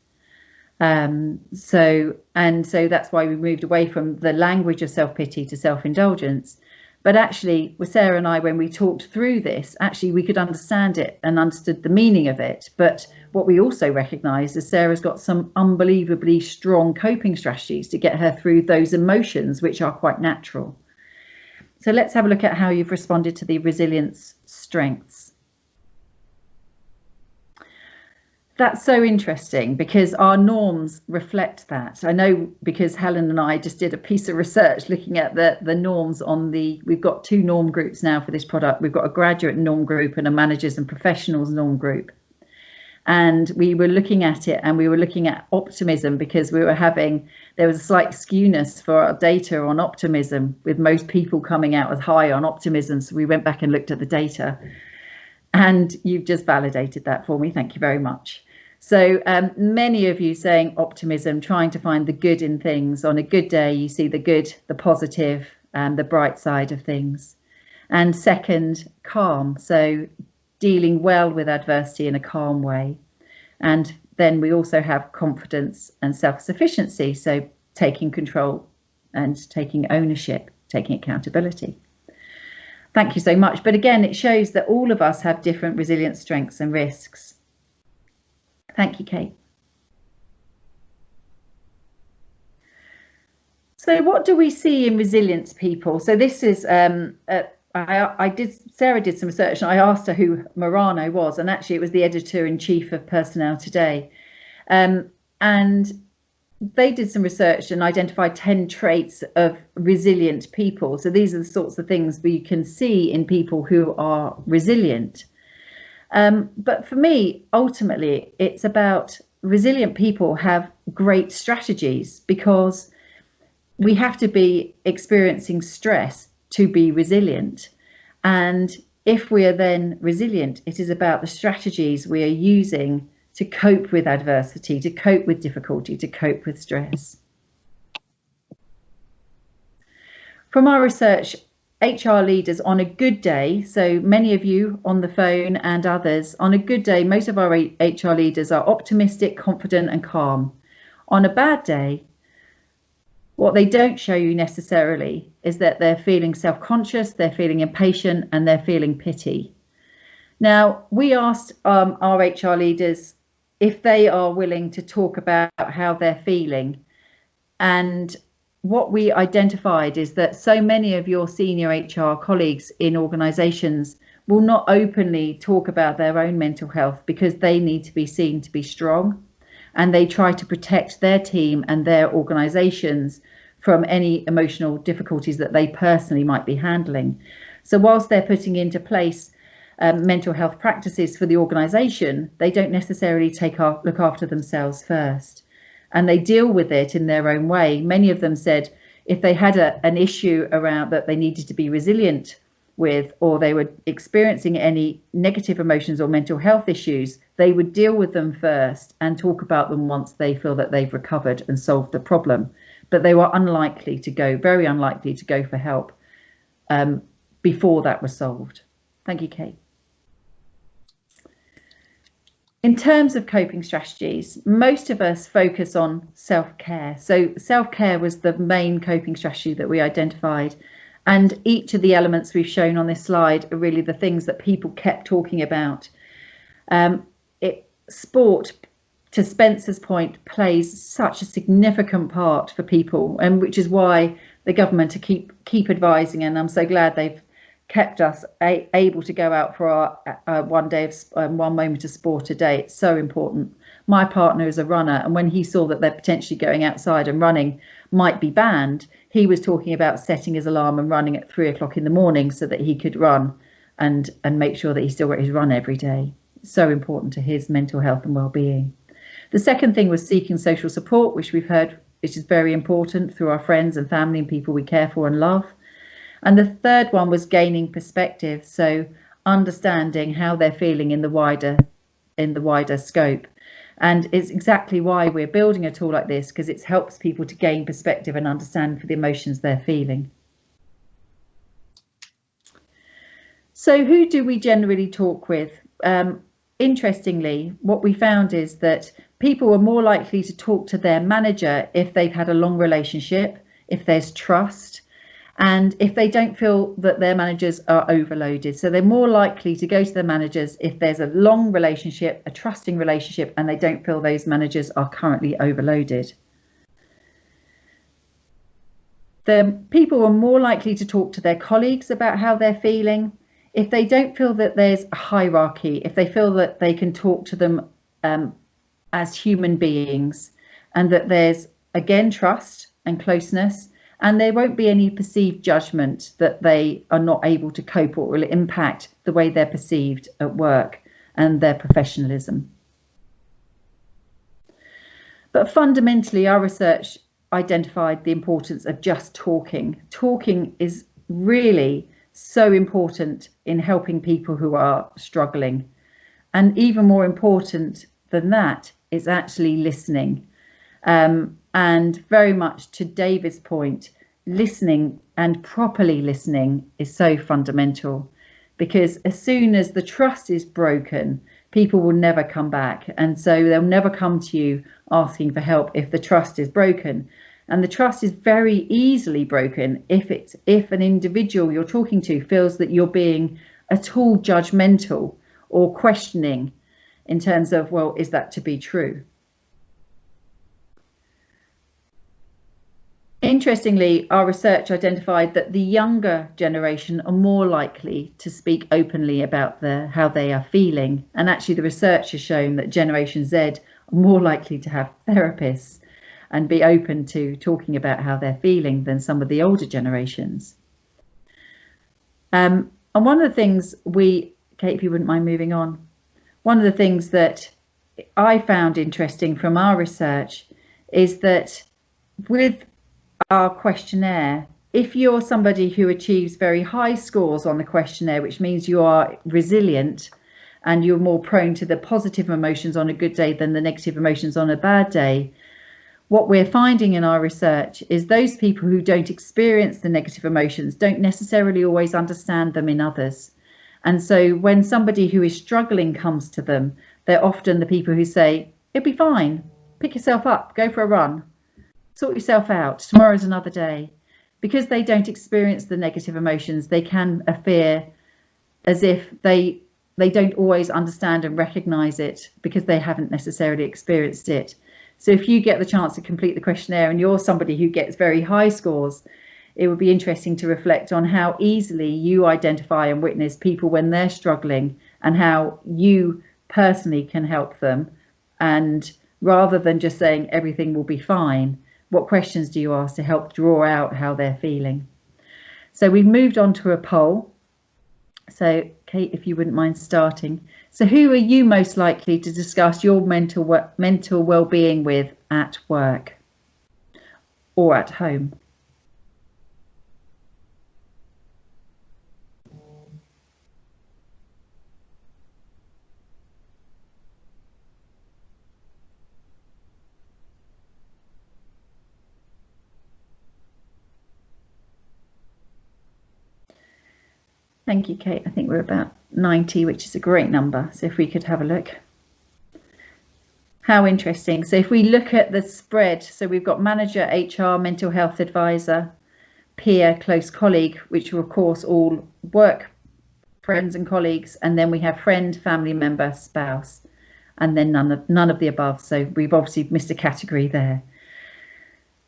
So that's why we moved away from the language of self-pity to self-indulgence. But actually, with Sarah and I, when we talked through this, actually we could understand it and understood the meaning of it. But what we also recognised is Sarah's got some unbelievably strong coping strategies to get her through those emotions, which are quite natural. So let's have a look at how you've responded to the resilience strengths. That's so interesting because our norms reflect that. I know because Helen and I just did a piece of research looking at the norms on we've got 2 norm groups now for this product. We've got a graduate norm group and a managers and professionals norm group. And we were looking at it, and we were looking at optimism because there was a slight skewness for our data on optimism, with most people coming out as high on optimism. So we went back and looked at the data, and you've just validated that for me. Thank you very much. So many of you saying optimism, trying to find the good in things. On a good day, you see the good, the positive, and the bright side of things. And second, calm. So dealing well with adversity in a calm way. And then we also have confidence and self-sufficiency. So taking control and taking ownership, taking accountability. Thank you so much. But again, it shows that all of us have different resilience strengths and risks. Thank you, Kate. So what do we see in resilience people? So this is, Sarah did some research and I asked her who Morano was, and actually it was the editor-in-chief of Personnel Today. And they did some research and identified 10 traits of resilient people. So these are the sorts of things we can see in people who are resilient. But for me, ultimately, it's about resilient people have great strategies, because we have to be experiencing stress to be resilient. And if we are then resilient, it is about the strategies we are using to cope with adversity, to cope with difficulty, to cope with stress. From our research, HR leaders on a good day, so many of you on the phone and others, on a good day, most of our HR leaders are optimistic, confident and calm. On a bad day, what they don't show you necessarily is that they're feeling self-conscious, they're feeling impatient and they're feeling pity. Now, we asked our HR leaders if they are willing to talk about how they're feeling, and what we identified is that so many of your senior HR colleagues in organisations will not openly talk about their own mental health because they need to be seen to be strong, and they try to protect their team and their organisations from any emotional difficulties that they personally might be handling. So whilst they're putting into place mental health practices for the organisation, they don't necessarily look after themselves first. And they deal with it in their own way. Many of them said if they had an issue around that they needed to be resilient with, or they were experiencing any negative emotions or mental health issues, they would deal with them first and talk about them once they feel that they've recovered and solved the problem. But they were very unlikely to go for help before that was solved. Thank you, Kate. In terms of coping strategies, most of us focus on self-care. So self-care was the main coping strategy that we identified. And each of the elements we've shown on this slide are really the things that people kept talking about. Sport, to Spencer's point, plays such a significant part for people, and which is why the government keep advising, and I'm so glad they've kept us able to go out for our 1 day of 1 moment of sport a day. It's so important. My partner is a runner, and when he saw that they're potentially going outside and running might be banned, he was talking about setting his alarm and running at 3 o'clock in the morning so that he could run and make sure that he still got his run every day. So important to his mental health and well-being. The second thing was seeking social support, which we've heard, which is very important, through our friends and family and people we care for and love. And the third one was gaining perspective, so understanding how they're feeling in the wider scope. And it's exactly why we're building a tool like this, because it helps people to gain perspective and understand for the emotions they're feeling. So who do we generally talk with? Interestingly, what we found is that people are more likely to talk to their manager if they've had a long relationship, if there's trust, and if they don't feel that their managers are overloaded. So they're more likely to go to their managers if there's a long relationship, a trusting relationship, and they don't feel those managers are currently overloaded. The people are more likely to talk to their colleagues about how they're feeling if they don't feel that there's a hierarchy, if they feel that they can talk to them as human beings, and that there's, again, trust and closeness, and there won't be any perceived judgment that they are not able to cope or will impact the way they're perceived at work and their professionalism. But fundamentally, our research identified the importance of just talking. Talking is really so important in helping people who are struggling. And even more important than that is actually listening. And very much to David's point, listening and properly listening is so fundamental, because as soon as the trust is broken, people will never come back. And so they'll never come to you asking for help if the trust is broken. And the trust is very easily broken if an individual you're talking to feels that you're being at all judgmental or questioning in terms of, well, is that to be true? Interestingly, our research identified that the younger generation are more likely to speak openly about how they are feeling. And actually, the research has shown that Generation Z are more likely to have therapists and be open to talking about how they're feeling than some of the older generations. And one of the things Kate, if you wouldn't mind moving on, one of the things that I found interesting from our research is that with our questionnaire, if you're somebody who achieves very high scores on the questionnaire, which means you are resilient and you're more prone to the positive emotions on a good day than the negative emotions on a bad day, what we're finding in our research is those people who don't experience the negative emotions don't necessarily always understand them in others. And so when somebody who is struggling comes to them, they're often the people who say, it'll be fine, pick yourself up, go for a run, sort yourself out, tomorrow's another day. Because they don't experience the negative emotions, they can appear as if they don't always understand and recognize it because they haven't necessarily experienced it. So if you get the chance to complete the questionnaire and you're somebody who gets very high scores, it would be interesting to reflect on how easily you identify and witness people when they're struggling and how you personally can help them. And rather than just saying everything will be fine, what questions do you ask to help draw out how they're feeling? So we've moved on to a poll. So Kate, if you wouldn't mind starting. So who are you most likely to discuss your mental well-being with at work or at home? Thank you, Kate. I think we're about 90, which is a great number. So if we could have a look. How interesting. So if we look at the spread, so we've got manager, HR, mental health advisor, peer, close colleague, which are of course all work friends and colleagues. And then we have friend, family member, spouse, and then none of the above. So we've obviously missed a category there.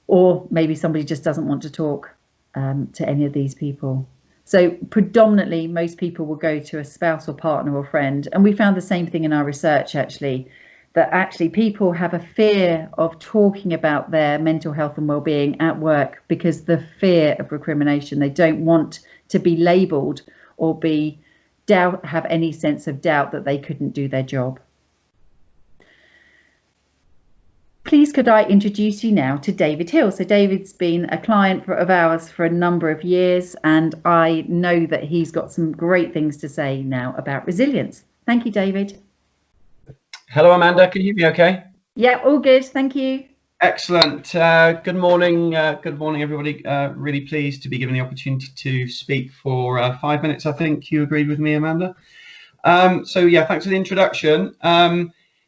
Or maybe somebody just doesn't want to talk to any of these people. So predominantly, most people will go to a spouse or partner or friend. And we found the same thing in our research, actually, that actually people have a fear of talking about their mental health and well-being at work because the fear of recrimination. They don't want to be labelled or have any sense of doubt that they couldn't do their job. Please could I introduce you now to David Hill. So David's been a client of ours for a number of years, and I know that he's got some great things to say now about resilience. Thank you, David. Hello, Amanda. Can you hear me okay? Yeah, all good. Thank you. Excellent. Good morning. Good morning, everybody. Really pleased to be given the opportunity to speak for 5 minutes. I think you agreed with me, Amanda. So yeah, thanks for the introduction.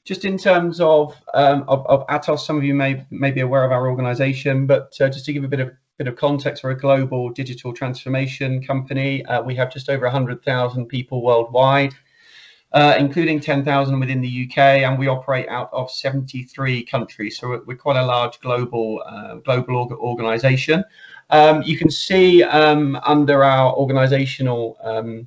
Just in terms of Atos, some of you may be aware of our organisation, but just to give a bit of context, we're a global digital transformation company. We have just over 100,000 people worldwide, including 10,000 within the UK, and we operate out of 73 countries. So we're quite a large global organisation. You can see under our organisational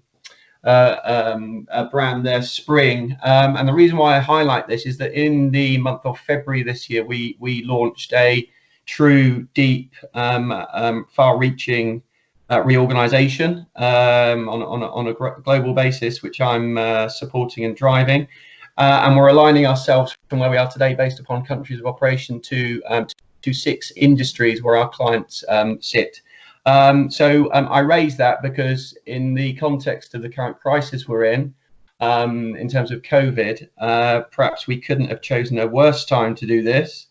brand there, Spring, and the reason why I highlight this is that in the month of February this year we launched a true, deep, far-reaching reorganization on a global basis, which I'm supporting and driving, and we're aligning ourselves from where we are today based upon countries of operation to 6 industries where our clients sit. I raise that because in the context of the current crisis we're in terms of COVID, perhaps we couldn't have chosen a worse time to do this.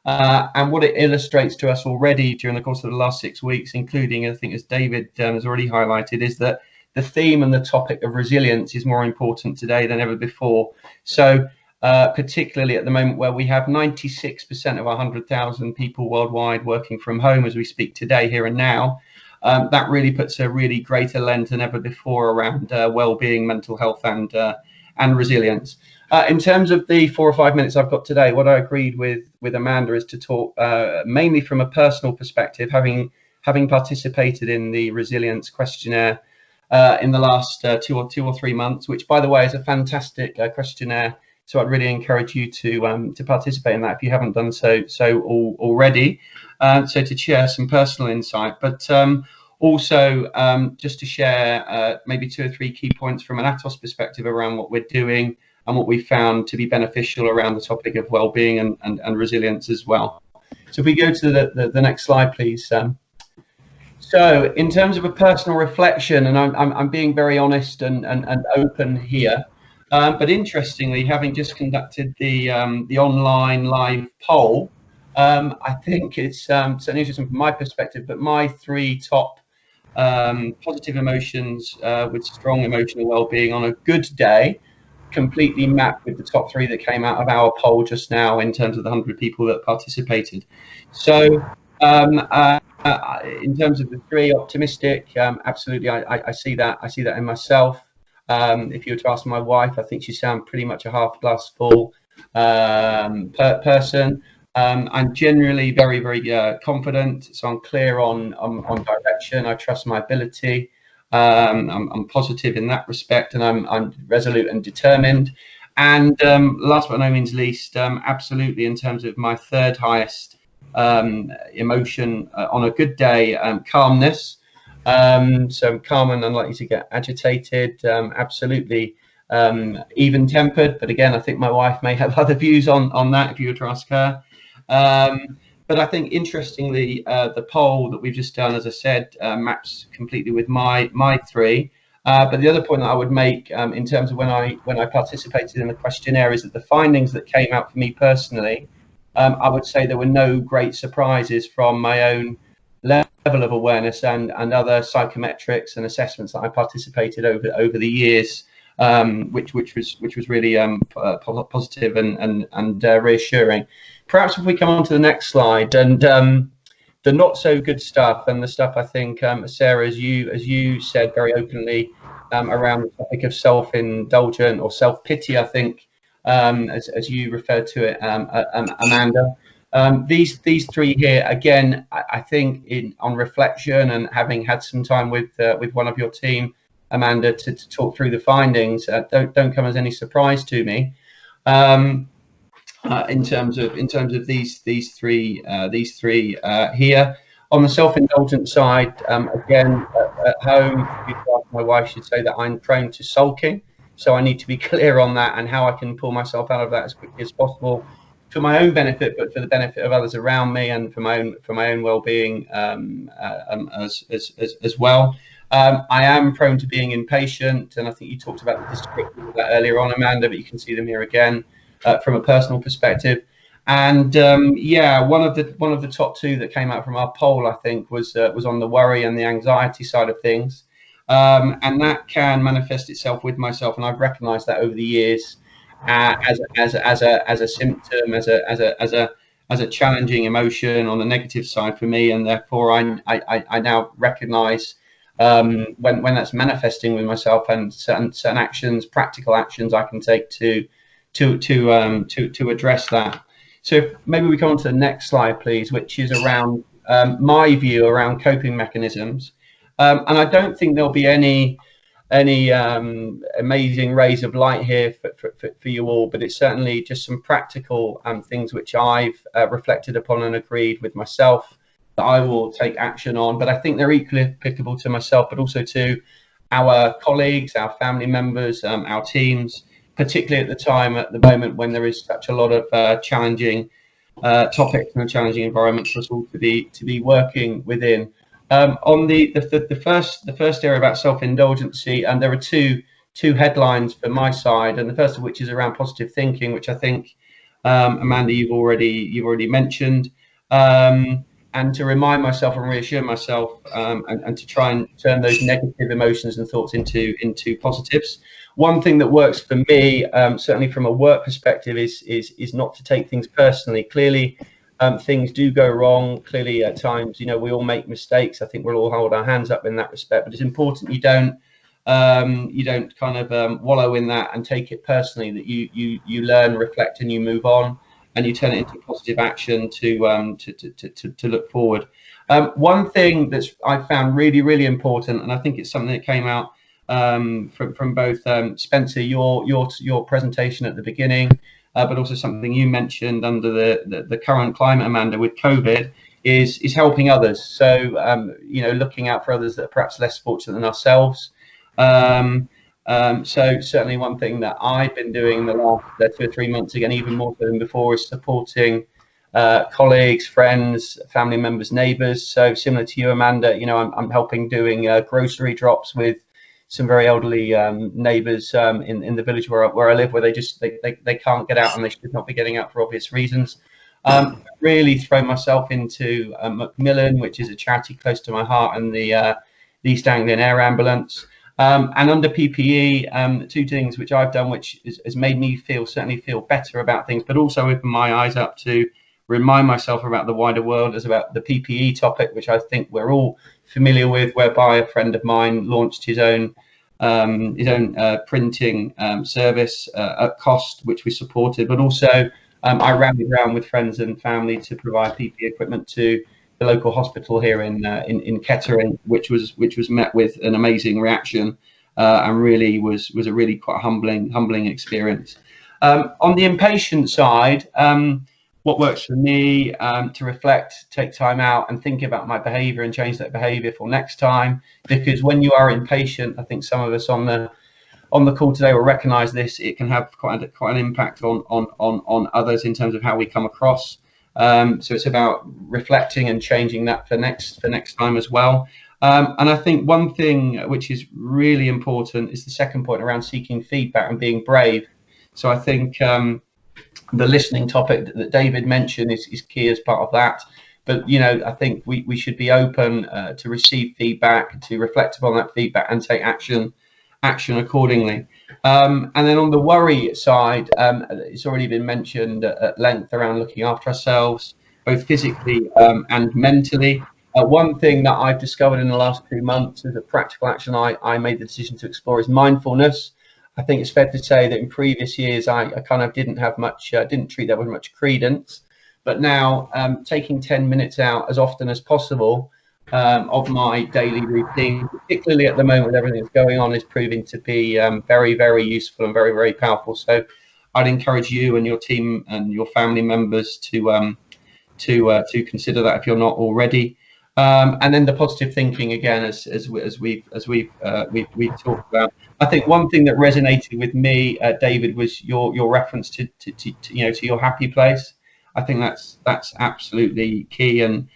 And what it illustrates to us already during the course of the last 6 weeks, including, I think, as David has already highlighted, is that the theme and the topic of resilience is more important today than ever before. So particularly at the moment where we have 96% of our 100,000 people worldwide working from home as we speak today, here and now, that really puts a really greater lens than ever before around well-being, mental health, and resilience. In terms of the 4 or 5 minutes I've got today, what I agreed with Amanda is to talk mainly from a personal perspective, having participated in the resilience questionnaire in the last 2 or 3 months, which, by the way, is a fantastic questionnaire. So I'd really encourage you to participate in that if you haven't done so already. So to share some personal insight, but also just to share maybe 2 or 3 key points from an Atos perspective around what we're doing and what we found to be beneficial around the topic of well-being and resilience as well. So if we go to the next slide, please. So in terms of a personal reflection, and I'm being very honest and open here. But interestingly, having just conducted the online live poll, I think it's certainly interesting from my perspective, but my 3 top positive emotions with strong emotional well-being on a good day completely map with the top 3 that came out of our poll just now in terms of the 100 people that participated. So in terms of the 3, optimistic, absolutely, I see that. I see that in myself. If you were to ask my wife, I think she sounds pretty much a half glass full person. I'm generally very, very confident, so I'm clear on direction. I trust my ability. I'm positive in that respect, and I'm resolute and determined. And last but no means least, absolutely, in terms of my 3rd highest emotion on a good day, calmness. So I'm calm and unlikely to get agitated. Absolutely even-tempered, but again, I think my wife may have other views on that if you were to ask her. But I think, interestingly, the poll that we've just done, as I said, maps completely with my 3. But the other point that I would make in terms of when I participated in the questionnaire is that the findings that came out for me personally, I would say there were no great surprises from my own level of awareness and other psychometrics and assessments that I participated over the years, which was really positive and reassuring. Perhaps if we come on to the next slide, and the not so good stuff, and the stuff I think, Sarah, as you said very openly around the topic of self-indulgent or self-pity, I think, as you referred to it, Amanda. These 3 here, again, I think on reflection and having had some time with one of your team, Amanda, to talk through the findings, don't come as any surprise to me. In terms of these three here. On the self-indulgent side, again, at home, my wife should say that I'm prone to sulking, so I need to be clear on that and how I can pull myself out of that as quickly as possible, for my own benefit, but for the benefit of others around me and for my own well-being as well. I am prone to being impatient, and I think you talked about the description of that earlier on, Amanda, but you can see them here again. From a personal perspective, and yeah, one of the top 2 that came out from our poll, I think, was on the worry and the anxiety side of things, and that can manifest itself with myself, and I've recognised that over the years as a symptom, as a challenging emotion on the negative side for me, and therefore I now recognise when that's manifesting with myself, and certain actions, practical actions I can take to address that. So maybe we come on to the next slide, please, which is around my view around coping mechanisms. And I don't think there'll be any amazing rays of light here for you all, but it's certainly just some practical things which I've reflected upon and agreed with myself that I will take action on. But I think they're equally applicable to myself, but also to our colleagues, our family members, our teams, particularly at the moment when there is such a lot of challenging topics and a challenging environment for us all to be working within. On the first area about self-indulgency, and there are two headlines for my side, and the first of which is around positive thinking, which I think, Amanda, you've already mentioned, and to remind myself and reassure myself, and to try and turn those negative emotions and thoughts into positives. One thing that works for me, certainly from a work perspective, is not to take things personally. Clearly, things do go wrong. Clearly, at times, we all make mistakes. I think we'll all hold our hands up in that respect. But it's important you don't kind of wallow in that and take it personally. That you learn, reflect, and you move on, and you turn it into positive action to look forward. One thing that's I found really important, and I think it's something that came out from both Spencer, your presentation at the beginning, but also something you mentioned under the current climate, Amanda, with COVID, is helping others. So looking out for others that are perhaps less fortunate than ourselves. So certainly one thing that I've been doing in the last 2 or 3 months, again even more so than before, is supporting colleagues, friends, family members, neighbours. So similar to you, Amanda, I'm helping doing grocery drops with some very elderly neighbours in the village where I live, where they can't get out, and they should not be getting out for obvious reasons. really thrown myself into Macmillan, which is a charity close to my heart, and the East Anglian Air Ambulance. And under PPE, two things which I've done, which has made me certainly feel better about things, but also open my eyes up to remind myself about the wider world, is about the PPE topic, which I think we're all familiar with, whereby a friend of mine launched his own printing service at cost, which we supported, but also I rallied around with friends and family to provide PPE equipment to the local hospital here in Kettering, which was met with an amazing reaction, and really was a really quite humbling experience. On the impatient side, what works for me, to reflect, take time out and think about my behavior and change that behavior for next time, because when you are impatient, I think some of us on the call today will recognize this, it can have quite an impact on others in terms of how we come across. So it's about reflecting and changing that for next time as well. And I think one thing which is really important is the second point around seeking feedback and being brave. So I think the listening topic that David mentioned is key as part of that. But, you know, I think we should be open to receive feedback, to reflect upon that feedback and take action accordingly. And then on the worry side, it's already been mentioned at length around looking after ourselves, both physically and mentally. One thing that I've discovered in the last 2 months as a practical action I made the decision to explore is mindfulness. I think it's fair to say that in previous years I kind of didn't treat that with much credence, but now taking 10 minutes out as often as possible of my daily routine, particularly at the moment with everything that's going on, is proving to be very, very useful and very, very powerful. So I'd encourage you and your team and your family members to consider that if you're not already. And then the positive thinking again, as we've talked about. I think one thing that resonated with me, David, was your reference to your happy place. I think that's absolutely key and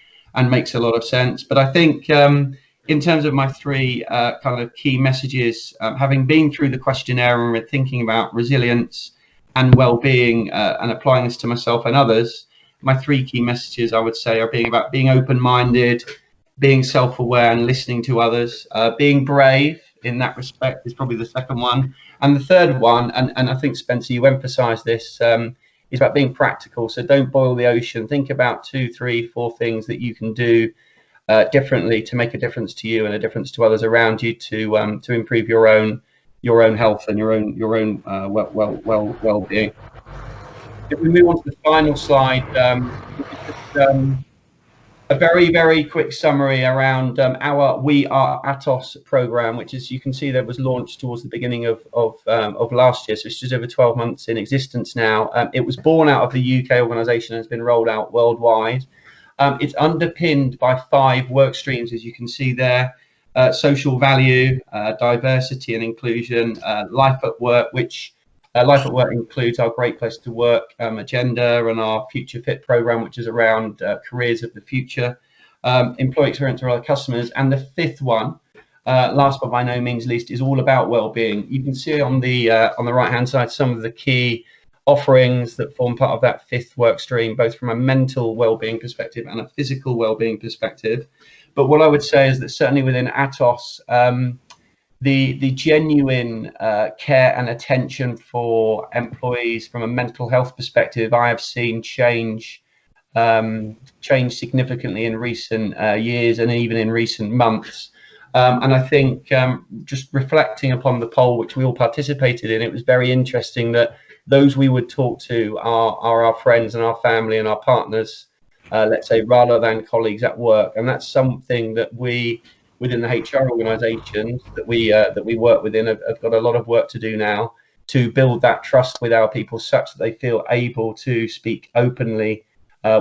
makes a lot of sense. But I think in terms of my three kind of key messages, having been through the questionnaire and thinking about resilience and well-being and applying this to myself and others, my three key messages I would say are being open-minded, being self-aware and listening to others, being brave in that respect is probably the second one, and the third one, and I think Spencer, you emphasised this, is about being practical. So don't boil the ocean. Think about 2, 3, 4 things that you can do differently to make a difference to you and a difference to others around you to improve your own health and your own well-being. If we move on to the final slide, a very, very quick summary around our We Are Atos program, which, as you can see, that was launched towards the beginning of last year. So it's just over 12 months in existence now. It was born out of the UK organisation and has been rolled out worldwide. It's underpinned by 5 work streams, as you can see there: social value, diversity and inclusion, life at work, which Life at Work includes our Great Place to Work agenda and our Future Fit program, which is around careers of the future, employee experience for our customers. And the 5th one, last but by no means least, is all about well-being. You can see on the right-hand side some of the key offerings that form part of that 5th work stream, both from a mental well-being perspective and a physical well-being perspective. But what I would say is that certainly within Atos, the genuine care and attention for employees from a mental health perspective, I have seen change significantly in recent years and even in recent months. And I think just reflecting upon the poll, which we all participated in, it was very interesting that those we would talk to are our friends and our family and our partners, let's say, rather than colleagues at work. And that's something that we, within the HR organisations that we work within, have got a lot of work to do now to build that trust with our people, such that they feel able to speak openly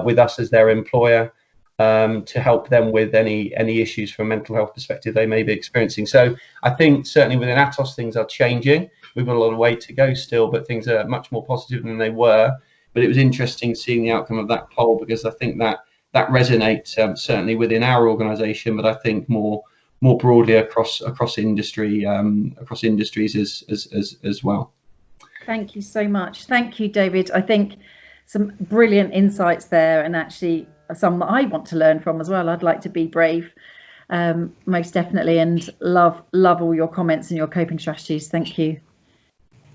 with us as their employer, to help them with any issues from a mental health perspective they may be experiencing. So I think certainly within Atos things are changing. We've got a lot of way to go still, but things are much more positive than they were. But it was interesting seeing the outcome of that poll, because I think that resonates certainly within our organisation, but I think more broadly across industry, across industries as well. Thank you so much. Thank you, David. I think some brilliant insights there, and actually some that I want to learn from as well. I'd like to be brave, most definitely, and love all your comments and your coping strategies. Thank you.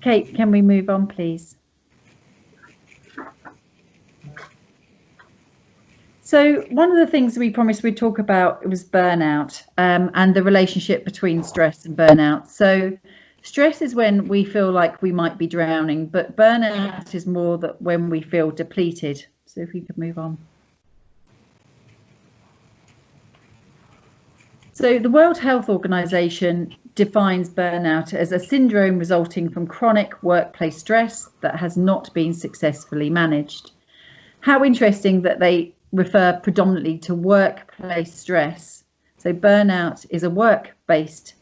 Kate, can we move on, please? So one of the things we promised we'd talk about was burnout, and the relationship between stress and burnout. So stress is when we feel like we might be drowning, but burnout is more that when we feel depleted. So if we could move on. So the World Health Organization defines burnout as a syndrome resulting from chronic workplace stress that has not been successfully managed. How interesting that they refer predominantly to workplace stress. So burnout is a work-based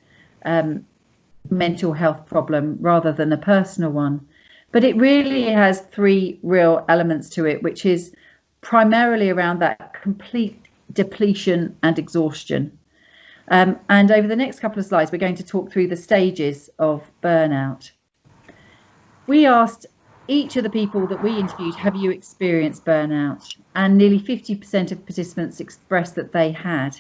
mental health problem rather than a personal one. But it really has three real elements to it, which is primarily around that complete depletion and exhaustion. And over the next couple of slides, we're going to talk through the stages of burnout. We asked each of the people that we interviewed, have you experienced burnout? And nearly 50% of participants expressed that they had.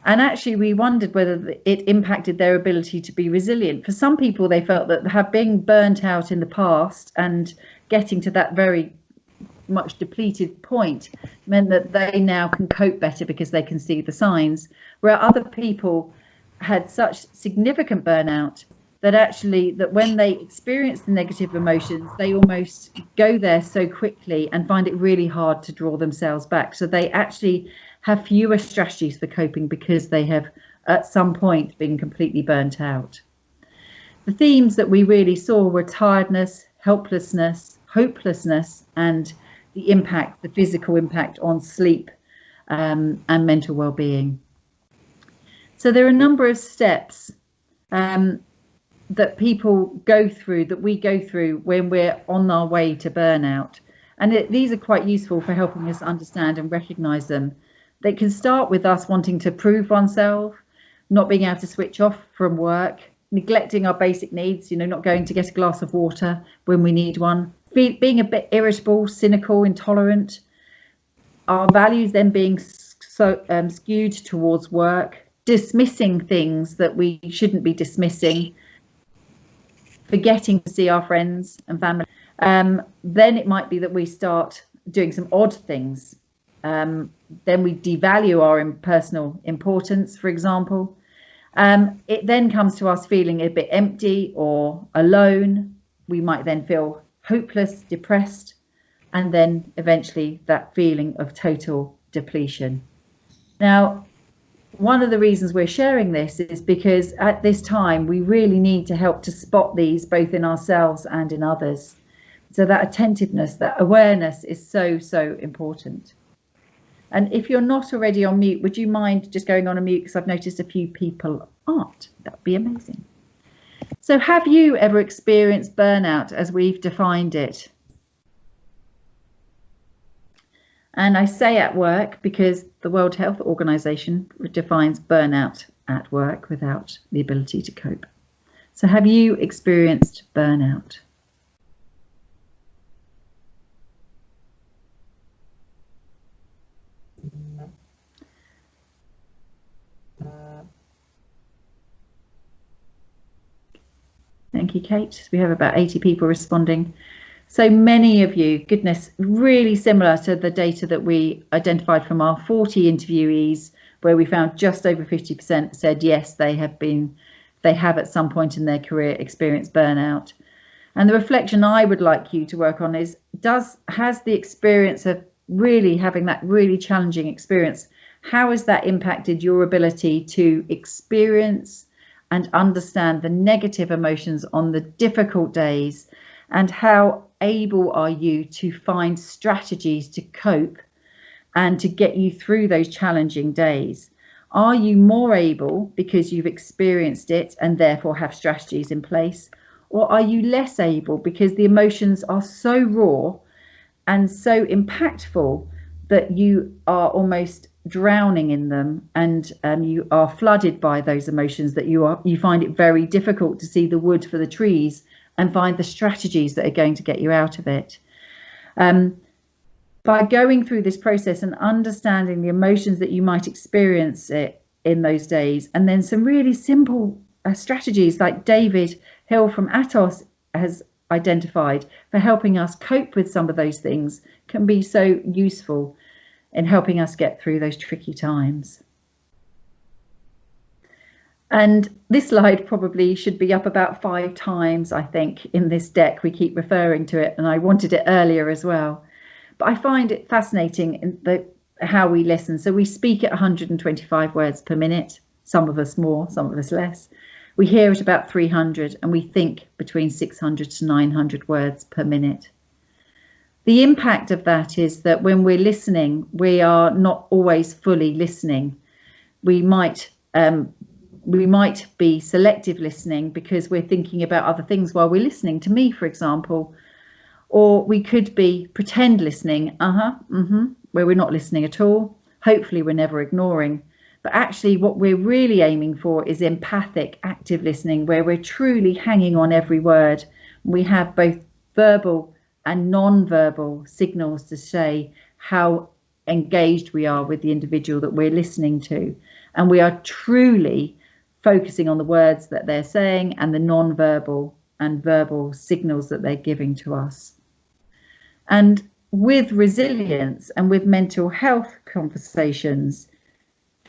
And actually, we wondered whether it impacted their ability to be resilient. For some people, they felt that being burnt out in the past and getting to that very much depleted point meant that they now can cope better because they can see the signs, where other people had such significant burnout that actually that when they experience the negative emotions, they almost go there so quickly and find it really hard to draw themselves back. So they actually have fewer strategies for coping because they have at some point been completely burnt out. The themes that we really saw were tiredness, helplessness, hopelessness, and the physical impact on sleep and mental well-being. So there are a number of steps that people go through, that we go through when we're on our way to burnout. And these are quite useful for helping us understand and recognise them. They can start with us wanting to prove oneself, not being able to switch off from work, neglecting our basic needs, not going to get a glass of water when we need one, being a bit irritable, cynical, intolerant, our values then being so skewed towards work, dismissing things that we shouldn't be dismissing, forgetting to see our friends and family. Then it might be that we start doing some odd things. Then we devalue our personal importance, for example. It then comes to us feeling a bit empty or alone. We might then feel hopeless, depressed, and then eventually that feeling of total depletion. Now, one of the reasons we're sharing this is because at this time we really need to help to spot these both in ourselves and in others. So that attentiveness, that awareness is so, so important. And if you're not already on mute, would you mind just going on a mute? Because I've noticed a few people aren't. That'd be amazing. So have you ever experienced burnout as we've defined it? And I say at work because the World Health Organization defines burnout at work without the ability to cope. So have you experienced burnout? Thank you, Kate. We have about 80 people responding. So many of you, goodness, really similar to the data that we identified from our 40 interviewees, where we found just over 50% said yes, they have at some point in their career experienced burnout. And the reflection I would like you to work on is, has the experience of really having that really challenging experience, how has that impacted your ability to experience and understand the negative emotions on the difficult days, and how able are you to find strategies to cope and to get you through those challenging days? Are you more able because you've experienced it and therefore have strategies in place, or are you less able because the emotions are so raw and so impactful that you are almost drowning in them, and you are flooded by those emotions that you find it very difficult to see the wood for the trees and find the strategies that are going to get you out of it? by going through this process and understanding the emotions that you might experience it in those days, and then some really simple strategies like David Hill from Atos has identified for helping us cope with some of those things, can be so useful in helping us get through those tricky times. And this slide probably should be up about 5 times, I think, in this deck. We keep referring to it, and I wanted it earlier as well. But I find it fascinating in how we listen. So we speak at 125 words per minute, some of us more, some of us less. We hear at about 300, and we think between 600 to 900 words per minute. The impact of that is that when we're listening, we are not always fully listening. We might be selective listening because we're thinking about other things while we're listening to me, for example. Or we could be pretend listening, where we're not listening at all. Hopefully we're never ignoring. But actually what we're really aiming for is empathic, active listening, where we're truly hanging on every word. We have both verbal and non-verbal signals to say how engaged we are with the individual that we're listening to. And we are truly focusing on the words that they're saying and the non-verbal and verbal signals that they're giving to us. And with resilience and with mental health conversations,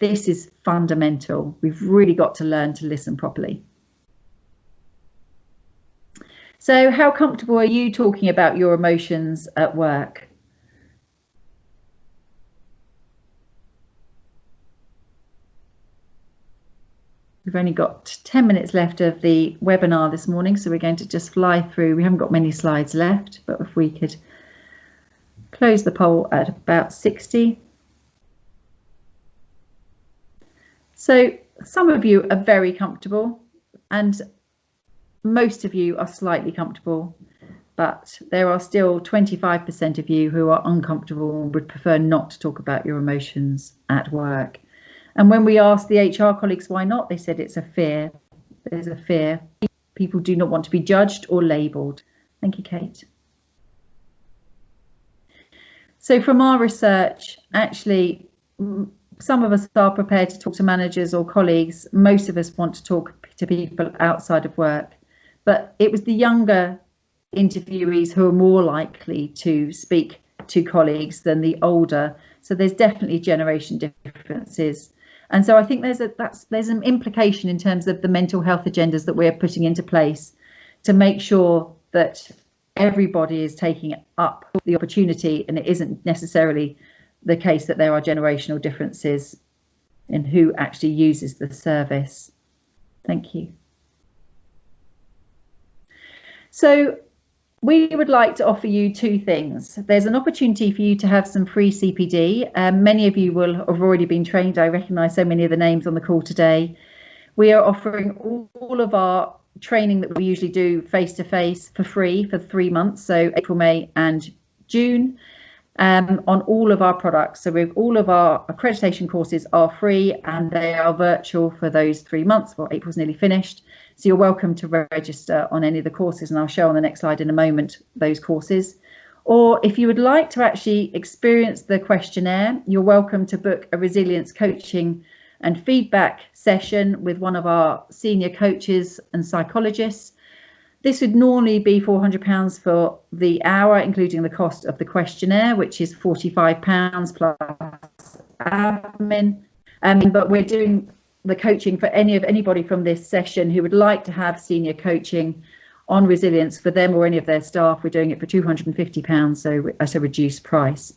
this is fundamental. We've really got to learn to listen properly. So how comfortable are you talking about your emotions at work? We've only got 10 minutes left of the webinar this morning, so we're going to just fly through. We haven't got many slides left, but if we could close the poll at about 60. So some of you are very comfortable and most of you are slightly comfortable, but there are still 25% of you who are uncomfortable and would prefer not to talk about your emotions at work. And when we asked the HR colleagues why not, they said it's a fear. There's a fear. People do not want to be judged or labelled. Thank you, Kate. So from our research, actually, some of us are prepared to talk to managers or colleagues. Most of us want to talk to people outside of work. But it was the younger interviewees who are more likely to speak to colleagues than the older. So there's definitely generation differences. And so I think there's an implication in terms of the mental health agendas that we're putting into place to make sure that everybody is taking up the opportunity, and it isn't necessarily the case that there are generational differences in who actually uses the service. Thank you. So we would like to offer you 2 things. There's an opportunity for you to have some free CPD. Many of you will have already been trained. I recognise so many of the names on the call today. We are offering all of our training that we usually do face-to-face for free for 3 months, so April, May and June, on all of our products. So all of our accreditation courses are free and they are virtual for those 3 months. Well, April's nearly finished. So you're welcome to register on any of the courses, and I'll show on the next slide in a moment those courses. Or if you would like to actually experience the questionnaire, you're welcome to book a resilience coaching and feedback session with one of our senior coaches and psychologists. This would normally be £400 for the hour, including the cost of the questionnaire, which is £45 plus admin. But we're doing the coaching for anybody from this session who would like to have senior coaching on resilience for them or any of their staff. We're doing it for £250, so at a reduced price.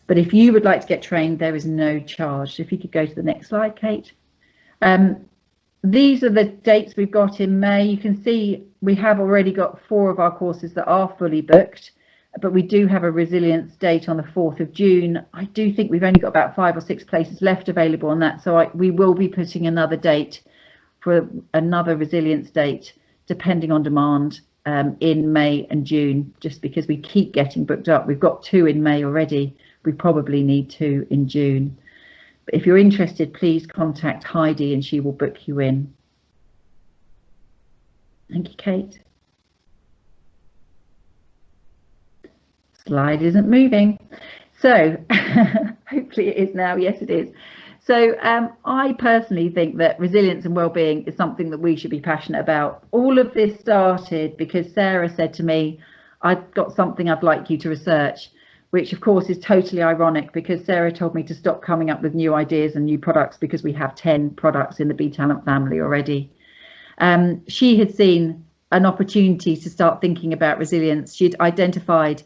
But if you would like to get trained, there is no charge. If you could go to the next slide, Kate. These are the dates we've got in May. You can see we have already got 4 of our courses that are fully booked, but we do have a resilience date on the 4th of June. I do think we've only got about 5 or 6 places left available on that, so we will be putting another date for another resilience date, depending on demand, in May and June, just because we keep getting booked up. We've got 2 in May already. We probably need 2 in June. But if you're interested, please contact Heidi and she will book you in. Thank you, Kate. Slide isn't moving. So hopefully it is now. Yes, it is. So I personally think that resilience and well-being is something that we should be passionate about. All of this started because Sarah said to me, I've got something I'd like you to research, which of course is totally ironic because Sarah told me to stop coming up with new ideas and new products because we have 10 products in the BeTalent family already. She had seen an opportunity to start thinking about resilience. She'd identified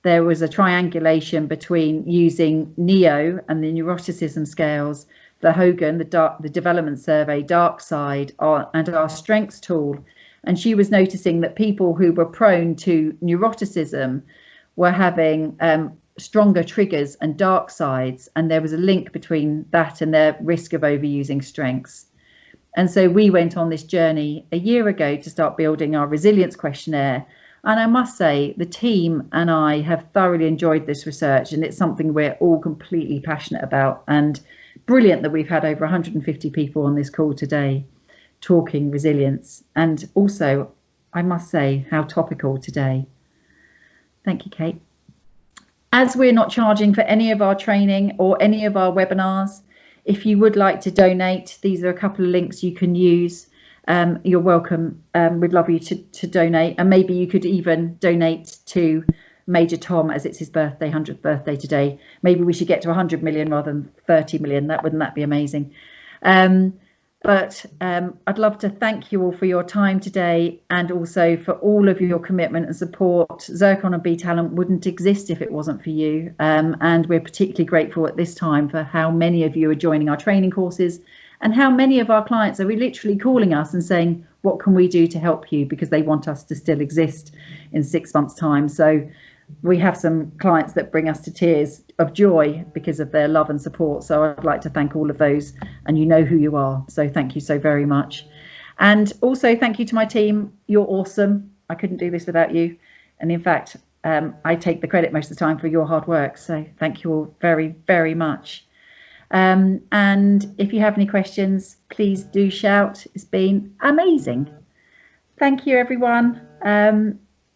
there was a triangulation between using NEO and the neuroticism scales, the Hogan, the development survey, dark side, and our strengths tool. And she was noticing that people who were prone to neuroticism were having stronger triggers and dark sides, and there was a link between that and their risk of overusing strengths. And so we went on this journey a year ago to start building our resilience questionnaire. And I must say, the team and I have thoroughly enjoyed this research, and it's something we're all completely passionate about. And brilliant that we've had over 150 people on this call today talking resilience. And also, I must say, how topical today. Thank you, Kate. As we're not charging for any of our training or any of our webinars, if you would like to donate, these are a couple of links you can use. You're welcome. We'd love you to donate, and maybe you could even donate to Major Tom, as it's his birthday, 100th birthday today. Maybe we should get to 100 million rather than 30 million. Wouldn't that be amazing? But I'd love to thank you all for your time today, and also for all of your commitment and support. Zircon and BeTalent wouldn't exist if it wasn't for you, and we're particularly grateful at this time for how many of you are joining our training courses, and how many of our clients are literally calling us and saying, what can we do to help you? Because they want us to still exist in 6 months' time. So we have some clients that bring us to tears of joy because of their love and support. So I'd like to thank all of those, and you know who you are. So thank you so very much. And also thank you to my team. You're awesome. I couldn't do this without you. And in fact, I take the credit most of the time for your hard work. So thank you all very, very much. And if you have any questions, please do shout. It's been amazing. Thank you, everyone.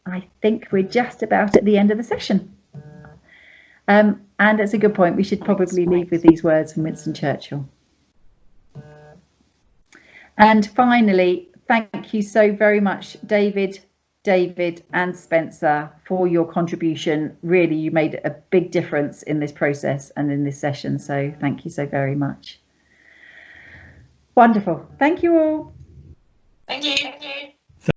I think we're just about at the end of the session. And it's a good point. We should probably leave with these words from Winston Churchill. And finally, thank you so very much, David and Spencer, for your contribution. Really, you made a big difference in this process and in this session. So thank you so very much. Wonderful. Thank you all. Thank you.